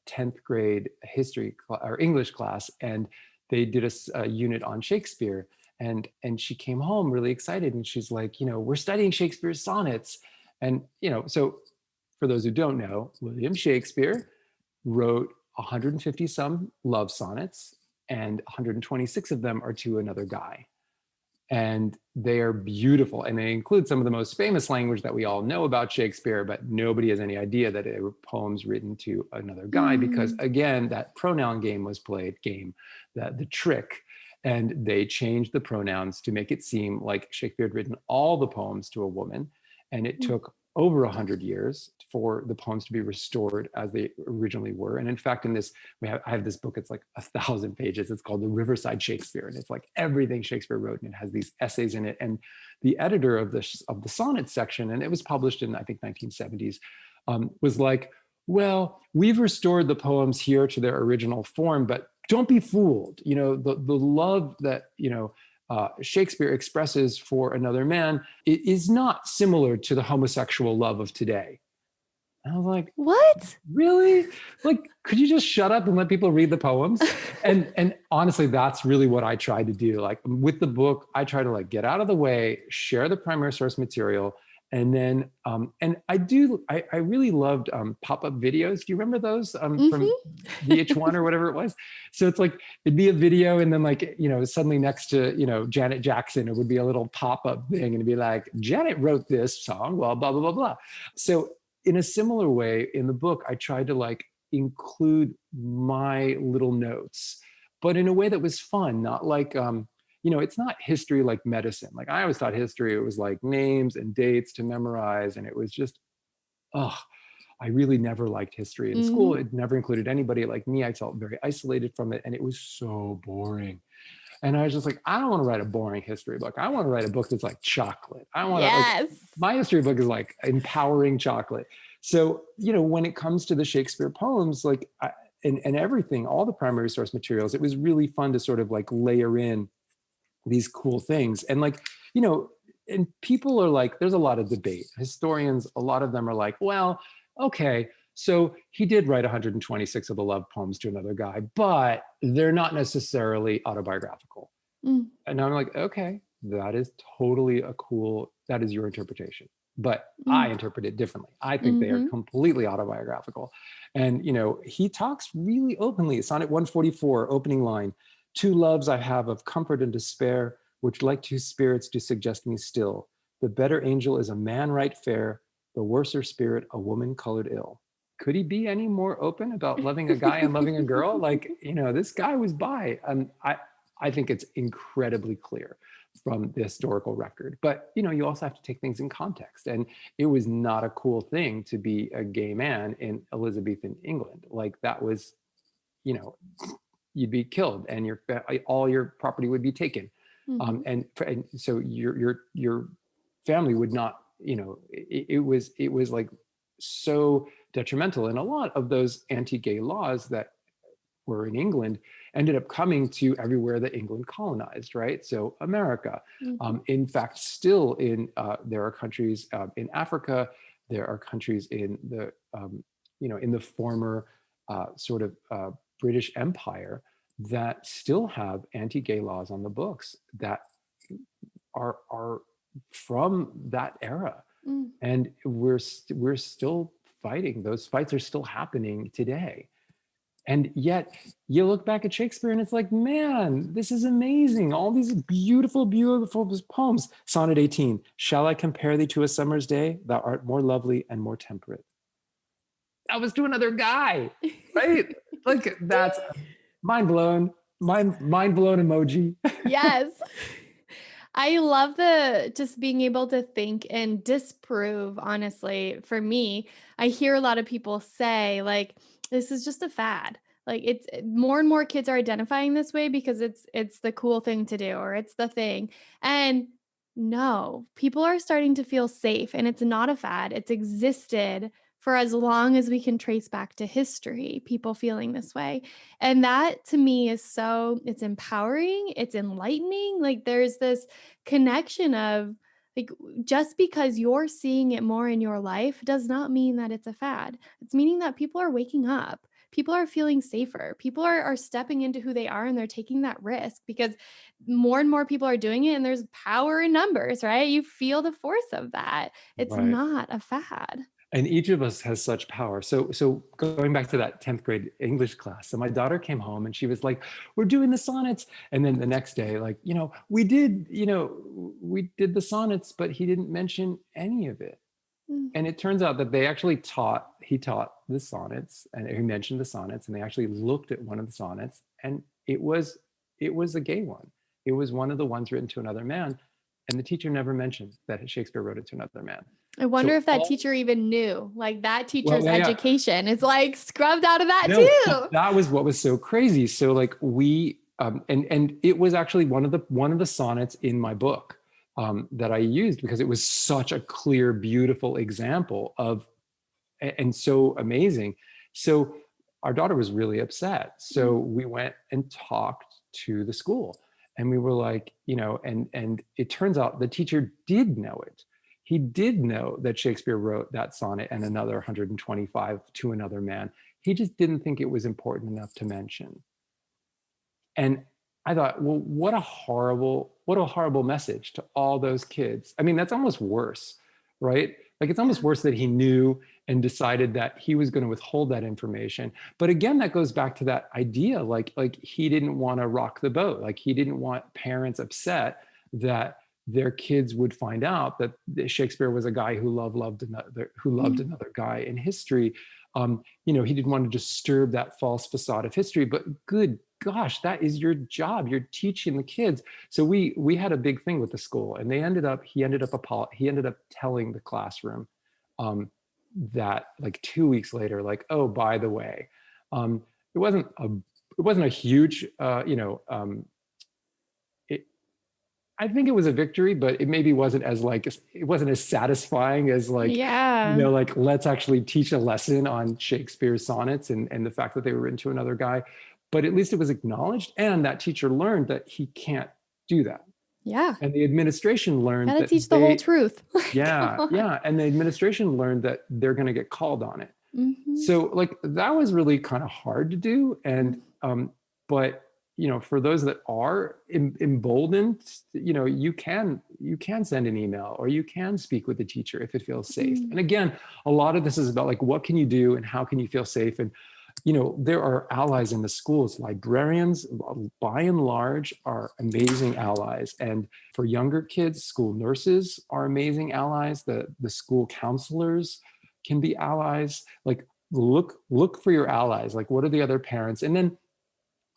10th grade history or English class, and they did a unit on Shakespeare. And she came home really excited, and she's like, we're studying Shakespeare's sonnets. And so for those who don't know, William Shakespeare wrote 150 some love sonnets, and 126 of them are to another guy. And they are beautiful. And they include some of the most famous language that we all know about Shakespeare, but nobody has any idea that they were poems written to another guy, because Mm. again, that pronoun game was played, that the trick. And they changed the pronouns to make it seem like Shakespeare had written all the poems to a woman. And it took over 100 years for the poems to be restored as they originally were. And in fact, I have this book, it's like 1,000 pages. It's called The Riverside Shakespeare. And it's like everything Shakespeare wrote, and it has these essays in it. And the editor of the sonnet section, and it was published in, I think, 1970s, was like, well, we've restored the poems here to their original form, but don't be fooled. The love that, Shakespeare expresses for another man is not similar to the homosexual love of today. And I was like, What? really? Like, could you just shut up and let people read the poems? And honestly, that's really what I tried to do. Like with the book, I try to like get out of the way, share the primary source material. And then, and I really loved pop-up videos. Do you remember those from VH1 or whatever it was? So it's like, it'd be a video, and then like, suddenly next to, Janet Jackson, it would be a little pop-up thing, and it'd be like, Janet wrote this song, well, blah, blah, blah, blah. So in a similar way, in the book, I tried to like include my little notes, but in a way that was fun, not like, it's not history like medicine. Like I always thought history, it was like names and dates to memorize. And it was just, oh, I really never liked history in school. Mhm. It never included anybody like me. I felt very isolated from it, and it was so boring. And I was just like, I don't want to write a boring history book. I want to write a book that's like chocolate. I want to like, Yes. my history book is like empowering chocolate. So, when it comes to the Shakespeare poems, like, and everything, all the primary source materials, it was really fun to sort of like layer in these cool things. And like, and people are like, there's a lot of debate. Historians, a lot of them are like, well, okay, so he did write 126 of the love poems to another guy, but they're not necessarily autobiographical. Mm. And I'm like, okay, that is totally that is your interpretation. But I Mm. interpret it differently. I think they are Mhm. completely autobiographical. And, he talks really openly. Sonnet 144, opening line, two loves I have of comfort and despair, which like two spirits do suggest me still. The better angel is a man right fair, the worser spirit a woman colored ill. Could he be any more open about loving a guy and loving a girl? Like, this guy was bi. I think it's incredibly clear. from the historical record. But, you also have to take things in context. And it was not a cool thing to be a gay man in Elizabethan England. Like that was, you know, you'd be killed and all your property would be taken. Mm-hmm. And so your family would not, it was like so detrimental. And a lot of those anti-gay laws that were in England ended up coming to everywhere that England colonized, right? So America. Mm-hmm. In fact, still there are countries in Africa, there are countries in the former sort of British Empire that still have anti-gay laws on the books that are from that era. Mm. And we're still fighting. Those fights are still happening today. And yet you look back at Shakespeare and it's like, man, this is amazing. All these beautiful, beautiful poems. Sonnet 18, shall I compare thee to a summer's day? Thou art more lovely and more temperate. That was to another guy, right? Like that's mind blown emoji. Yes. I love just being able to think and disprove, honestly. For me, I hear a lot of people say, like, this is just a fad. Like it's more and more kids are identifying this way because it's the cool thing to do or it's the thing. And no, people are starting to feel safe and it's not a fad. It's existed for as long as we can trace back to history, people feeling this way. And that to me is it's empowering, it's enlightening. Like there's this connection of like just because you're seeing it more in your life does not mean that it's a fad. It's meaning that people are waking up. People are feeling safer. People are stepping into who they are and they're taking that risk because more and more people are doing it and there's power in numbers, right? You feel the force of that. It's Right. not a fad. And each of us has such power. So going back to that 10th grade English class, so my daughter came home and she was like, we're doing the sonnets. And then the next day, like, we did the sonnets, but he didn't mention any of it. Mm. And it turns out that he taught the sonnets and he mentioned the sonnets and they actually looked at one of the sonnets and it was a gay one. It was one of the ones written to another man. And the teacher never mentioned that Shakespeare wrote it to another man. I wonder So if that teacher even knew, like that teacher's yeah. education is like scrubbed out of that No, too. that was what was so crazy. So like we, and it was actually one of the sonnets in my book that I used because it was such a clear, beautiful example of, and so amazing. So our daughter was really upset. So we went and talked to the school and we were like, and it turns out the teacher did know it. He did know that Shakespeare wrote that sonnet and another 125 to another man. He just didn't think it was important enough to mention. And I thought, well, what a horrible message to all those kids. I mean, that's almost worse, right? Like it's almost worse that he knew and decided that he was going to withhold that information. But again, that goes back to that idea, like he didn't want to rock the boat. Like he didn't want parents upset that their kids would find out that Shakespeare was a guy who loved another guy in history. He didn't want to disturb that false facade of history, but good gosh, that is your job. You're teaching the kids. So we had a big thing with the school and he ended up telling the classroom that like 2 weeks later, like, oh, by the way, it wasn't a huge, I think it was a victory, but it maybe wasn't as satisfying as like let's actually teach a lesson on Shakespeare's sonnets and the fact that they were written to another guy. But at least it was acknowledged and that teacher learned that he can't do that. Yeah. And the administration learned Gotta that teach the whole truth. Yeah. And the administration learned that they're going to get called on it. Mm-hmm. So like that was really kind of hard to do. And, but for those that are emboldened, you can send an email or you can speak with the teacher if it feels safe. And again, a lot of this is about like, what can you do and how can you feel safe? And, there are allies in the schools. Librarians, by and large, are amazing allies. And for younger kids, school nurses are amazing allies. The school counselors can be allies. Like look for your allies. Like what are the other parents? And then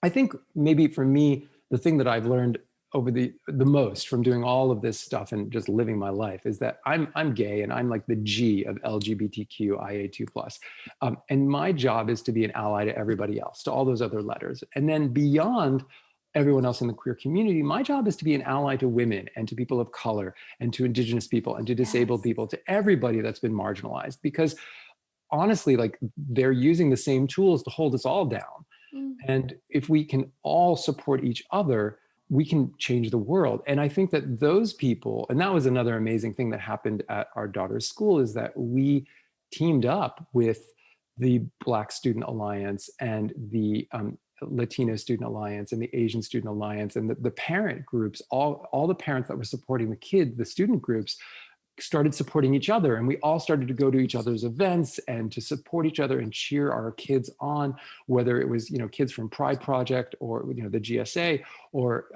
I think maybe for me, the thing that I've learned over the most from doing all of this stuff and just living my life is that I'm gay, and I'm like the G of LGBTQIA2 plus, and my job is to be an ally to everybody else, to all those other letters, and then beyond everyone else in the queer community, my job is to be an ally to women and to people of color and to Indigenous people and to disabled Yes. people, to everybody that's been marginalized, because honestly, like, they're using the same tools to hold us all down. Mm. And if we can all support each other, we can change the world. And I think that those people, and that was another amazing thing that happened at our daughter's school, is that we teamed up with the Black Student Alliance and the Latino Student Alliance and the Asian Student Alliance and the parent groups, all the parents that were supporting the kids, the student groups, started supporting each other, and we all started to go to each other's events and to support each other and cheer our kids on, whether it was, kids from Pride Project or the GSA, or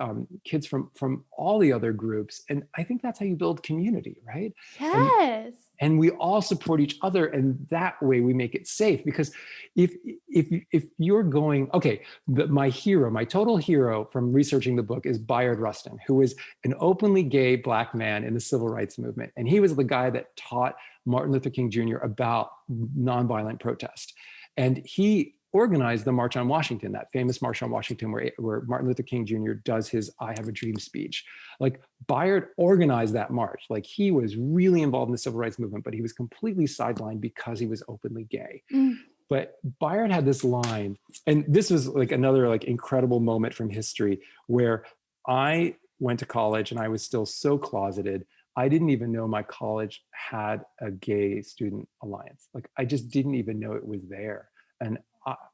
kids from all the other groups. And I think that's how you build community, right? and Yes. and we all support each other, and that way we make it safe. Because if you're going, okay, my total hero from researching the book is Bayard Rustin, who was an openly gay Black man in the civil rights movement, and he was the guy that taught Martin Luther King Jr. about nonviolent protest, and he organized the March on Washington, that famous March on Washington where Martin Luther King Jr. does his "I Have a Dream" speech. Like, Bayard organized that march. Like, he was really involved in the civil rights movement, but he was completely sidelined because he was openly gay. Mm. But Bayard had this line, and this was like another like incredible moment from history, where I went to college and I was still so closeted. I didn't even know my college had a gay student alliance. Like, I just didn't even know it was there. And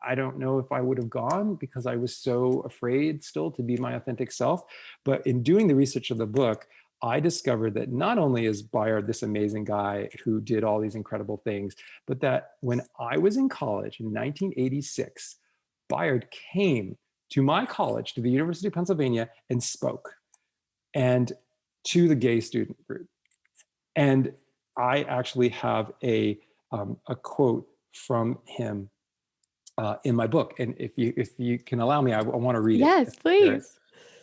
I don't know if I would have gone, because I was so afraid still to be my authentic self. But in doing the research of the book, I discovered that not only is Bayard this amazing guy who did all these incredible things, but that when I was in college in 1986, Bayard came to my college, to the University of Pennsylvania, and spoke, and to the gay student group. And I actually have a quote from him in my book. And if you can allow me, I want to read it. Yes, please.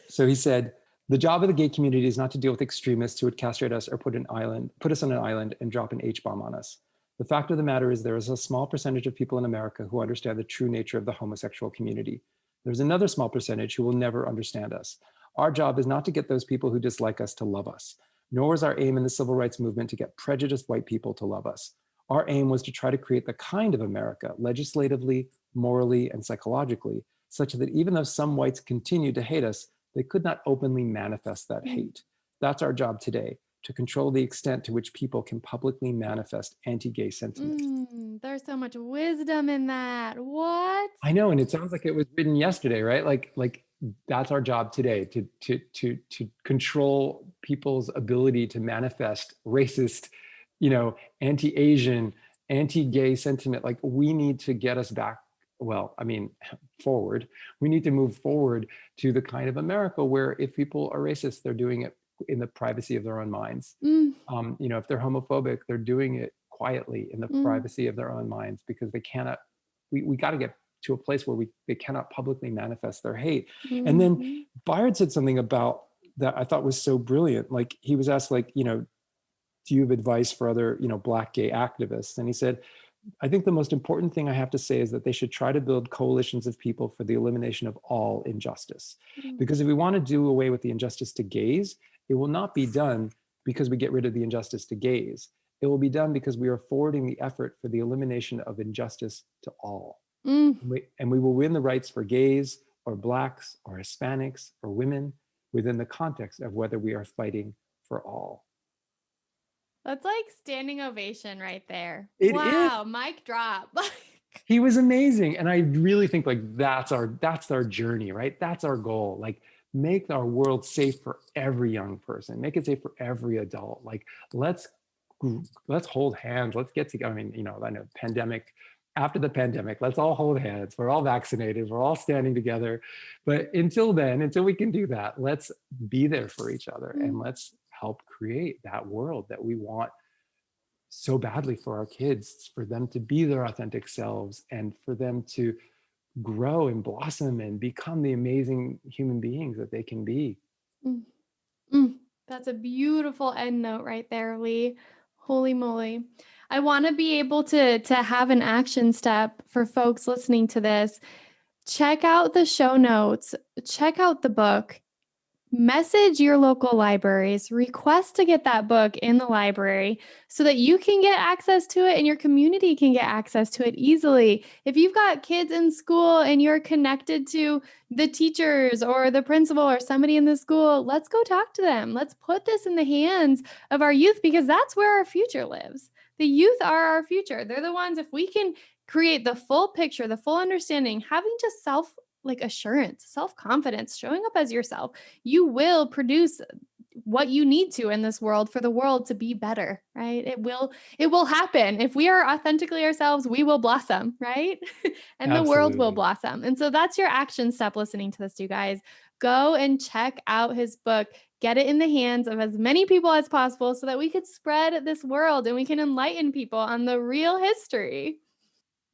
So he said, "The job of the gay community is not to deal with extremists who would castrate us or put us on an island and drop an H-bomb on us. The fact of the matter is there is a small percentage of people in America who understand the true nature of the homosexual community. There's another small percentage who will never understand us. Our job is not to get those people who dislike us to love us, nor is our aim in the civil rights movement to get prejudiced white people to love us. Our aim was to try to create the kind of America, legislatively, morally, and psychologically, such that even though some whites continued to hate us, they could not openly manifest that hate. That's our job today, to control the extent to which people can publicly manifest anti-gay sentiment." There's so much wisdom in that. What? I know, and it sounds like it was written yesterday, right? Like that's our job today, to control people's ability to manifest racist, anti-Asian, anti-gay sentiment. Like, we need to get us back, forward. We need to move forward to the kind of America where if people are racist, they're doing it in the privacy of their own minds. If they're homophobic, they're doing it quietly in the privacy of their own minds, because they cannot, we got to get to a place where they cannot publicly manifest their hate. And then Bayard said something about that I thought was so brilliant. Like, he was asked, like, do you have advice for other, Black gay activists? And he said, "I think the most important thing I have to say is that they should try to build coalitions of people for the elimination of all injustice. Because if we want to do away with the injustice to gays, it will not be done because we get rid of the injustice to gays. It will be done because we are forwarding the effort for the elimination of injustice to all. And we will win the rights for gays or Blacks or Hispanics or women within the context of whether we are fighting for all." That's like standing ovation right there. It is. Wow, mic drop. He was amazing. And I really think, like, that's our journey, right? That's our goal. Like, make our world safe for every young person, make it safe for every adult. Like, let's hold hands. Let's get together. I mean, I know after the pandemic, let's all hold hands. We're all vaccinated. We're all standing together. But until then, until we can do that, let's be there for each other and let's help create that world that we want so badly for our kids, for them to be their authentic selves and for them to grow and blossom and become the amazing human beings that they can be. Mm, mm. That's a beautiful end note right there, Lee. Holy moly. I want to be able to have an action step for folks listening to this. Check out the show notes, check out the book, message your local libraries, request to get that book in the library so that you can get access to it and your community can get access to it easily. If you've got kids in school and you're connected to the teachers or the principal or somebody in the school, let's go talk to them. Let's put this in the hands of our youth because that's where our future lives. The youth are our future. They're the ones, if we can create the full picture, the full understanding, having just like assurance, self confidence, showing up as yourself, you will produce what you need to in this world for the world to be better, right? It will happen. If we are authentically ourselves, we will blossom, right? And the world will Absolutely. blossom. And so that's your action step listening to this, you guys. Go and check out his book. Get it in the hands of as many people as possible so that we could spread this world and we can enlighten people on the real history.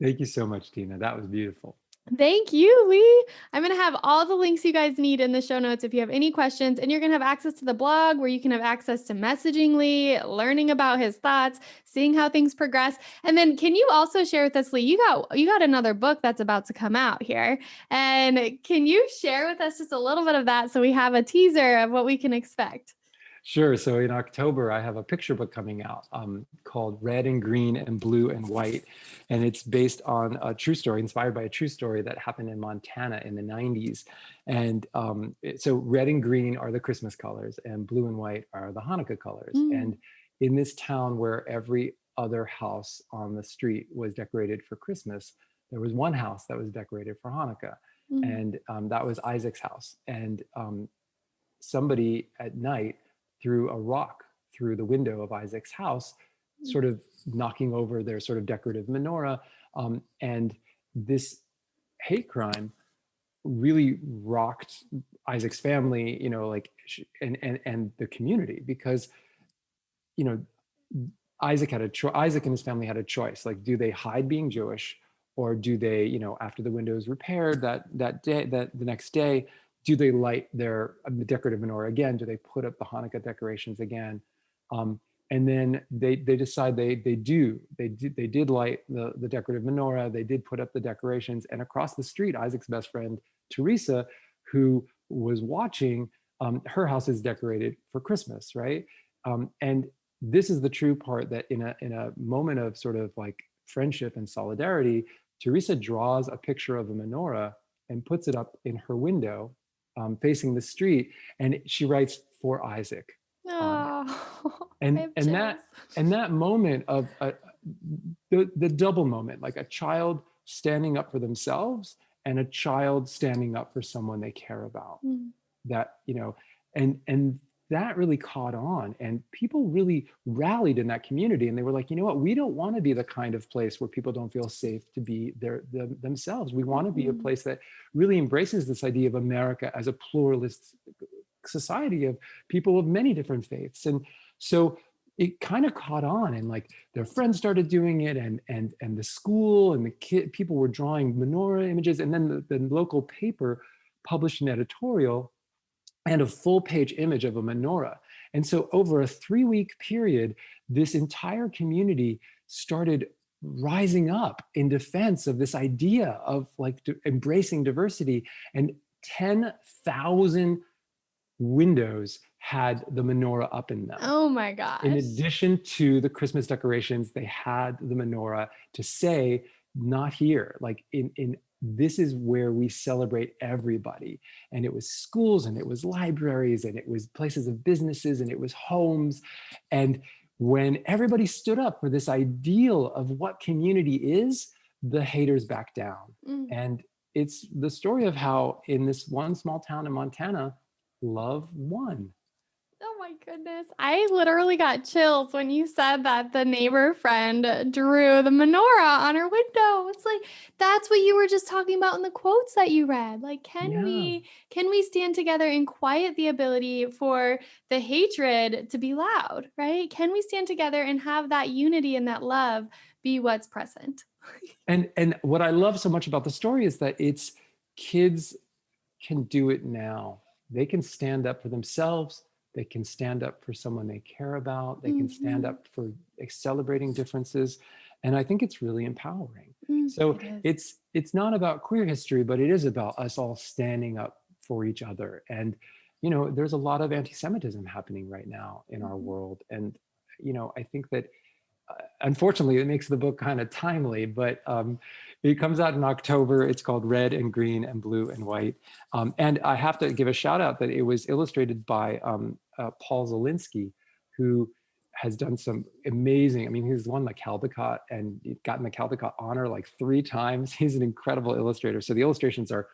Thank you so much, Tina. That was beautiful. Thank you, Lee. I'm going to have all the links you guys need in the show notes if you have any questions. And you're going to have access to the blog where you can have access to messaging Lee, learning about his thoughts, seeing how things progress. And then can you also share with us, Lee, you got another book that's about to come out here. And can you share with us just a little bit of that so we have a teaser of what we can expect? Sure. So in October, I have a picture book coming out called Red and Green and Blue and White. And it's based on a true story, inspired by a true story that happened in Montana in the 90s. And so red and green are the Christmas colors and blue and white are the Hanukkah colors. And in this town where every other house on the street was decorated for Christmas, there was one house that was decorated for Hanukkah. And that was Isaac's house. And somebody at night threw a rock through the window of Isaac's house, sort of knocking over their sort of decorative menorah. And this hate crime really rocked Isaac's family, and the community, because, Isaac and his family had a choice. Like, do they hide being Jewish, or do they, after the window is repaired that day, the next day, do they light their decorative menorah again? Do they put up the Hanukkah decorations again? And then they decide they did light the decorative menorah. They did put up the decorations. And across the street, Isaac's best friend Teresa, who was watching, her house is decorated for Christmas, right? And this is the true part, that in a moment of sort of like friendship and solidarity, Teresa draws a picture of a menorah and puts it up in her window, facing the street, and she writes, "For Isaac." Oh, And that moment of the double moment, like a child standing up for themselves and a child standing up for someone they care about. That, and that really caught on, and people really rallied in that community, and they were like, you know what, we don't want to be the kind of place where people don't feel safe to be themselves. We want to be a place that really embraces this idea of America as a pluralist society of people of many different faiths. And so it kind of caught on, and like their friends started doing it, and the school and the people were drawing menorah images, and then the local paper published an editorial and a full page image of a menorah. And so over a 3-week period, this entire community started rising up in defense of this idea of like embracing diversity. And 10,000 windows had the menorah up in them. Oh my gosh. In addition to the Christmas decorations, they had the menorah to say, not here. Like in this is where we celebrate everybody. And it was schools, and it was libraries, and it was places of businesses, and it was homes. And when everybody stood up for this ideal of what community is, the haters backed down. And it's the story of how in this one small town in Montana, love won. Oh my goodness. I literally got chills when you said that the neighbor friend drew the menorah on her window. It's like, that's what you were just talking about in the quotes that you read. Like, can we stand together and quiet the ability for the hatred to be loud, right? Can we stand together and have that unity and that love be what's present? And what I love so much about the story is that it's kids can do it now. they can stand up for themselves. They can stand up for someone they care about. They can stand up for celebrating differences. And I think it's really empowering. So It is. it's not about queer history, but it is about us all standing up for each other. And, there's a lot of anti-Semitism happening right now in our world. And, I think that unfortunately, it makes the book kind of timely, but it comes out in October. It's called Red and Green and Blue and White. And I have to give a shout out that it was illustrated by Paul Zielinski, who has done some amazing, he's won the Caldecott and gotten the Caldecott honor like 3 times. He's an incredible illustrator. So the illustrations are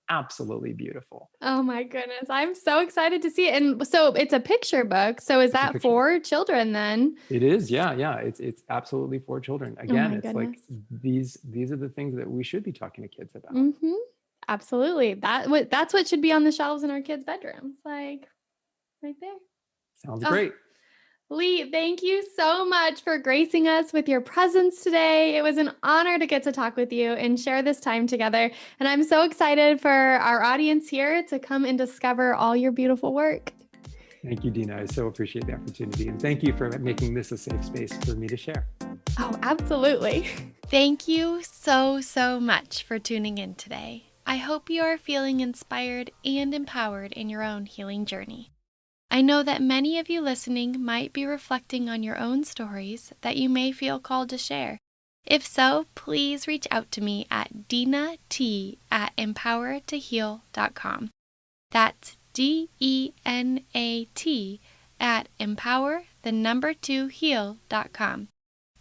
absolutely beautiful. Oh my goodness. I'm so excited to see it. And so it's a picture book. So is that for children then? It is. Yeah. It's absolutely for children. Again, it's goodness. like these are the things that we should be talking to kids about. Absolutely. That's what should be on the shelves in our kids' bedrooms. Like right there. Sounds great. Lee, thank you so much for gracing us with your presence today. It was an honor to get to talk with you and share this time together. And I'm so excited for our audience here to come and discover all your beautiful work. Thank you, Dina. I so appreciate the opportunity. And thank you for making this a safe space for me to share. Oh, absolutely. Thank you so, so much for tuning in today. I hope you are feeling inspired and empowered in your own healing journey. I know that many of you listening might be reflecting on your own stories that you may feel called to share. If so, please reach out to me at dinat@empowertoheal.com. That's DENAT@empower2heal.com.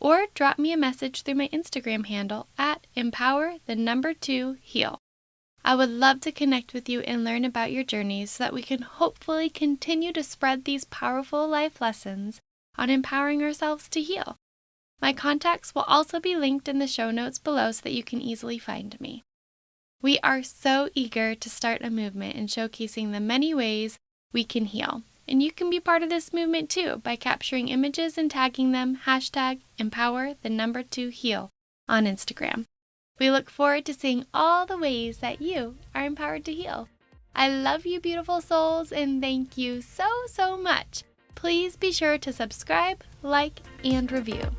Or drop me a message through my Instagram handle at empower2heal. I would love to connect with you and learn about your journeys so that we can hopefully continue to spread these powerful life lessons on empowering ourselves to heal. My contacts will also be linked in the show notes below so that you can easily find me. We are so eager to start a movement in showcasing the many ways we can heal. And you can be part of this movement too by capturing images and tagging them #empower2heal on Instagram. We look forward to seeing all the ways that you are empowered to heal. I love you, beautiful souls, and thank you so, so much. Please be sure to subscribe, like, and review.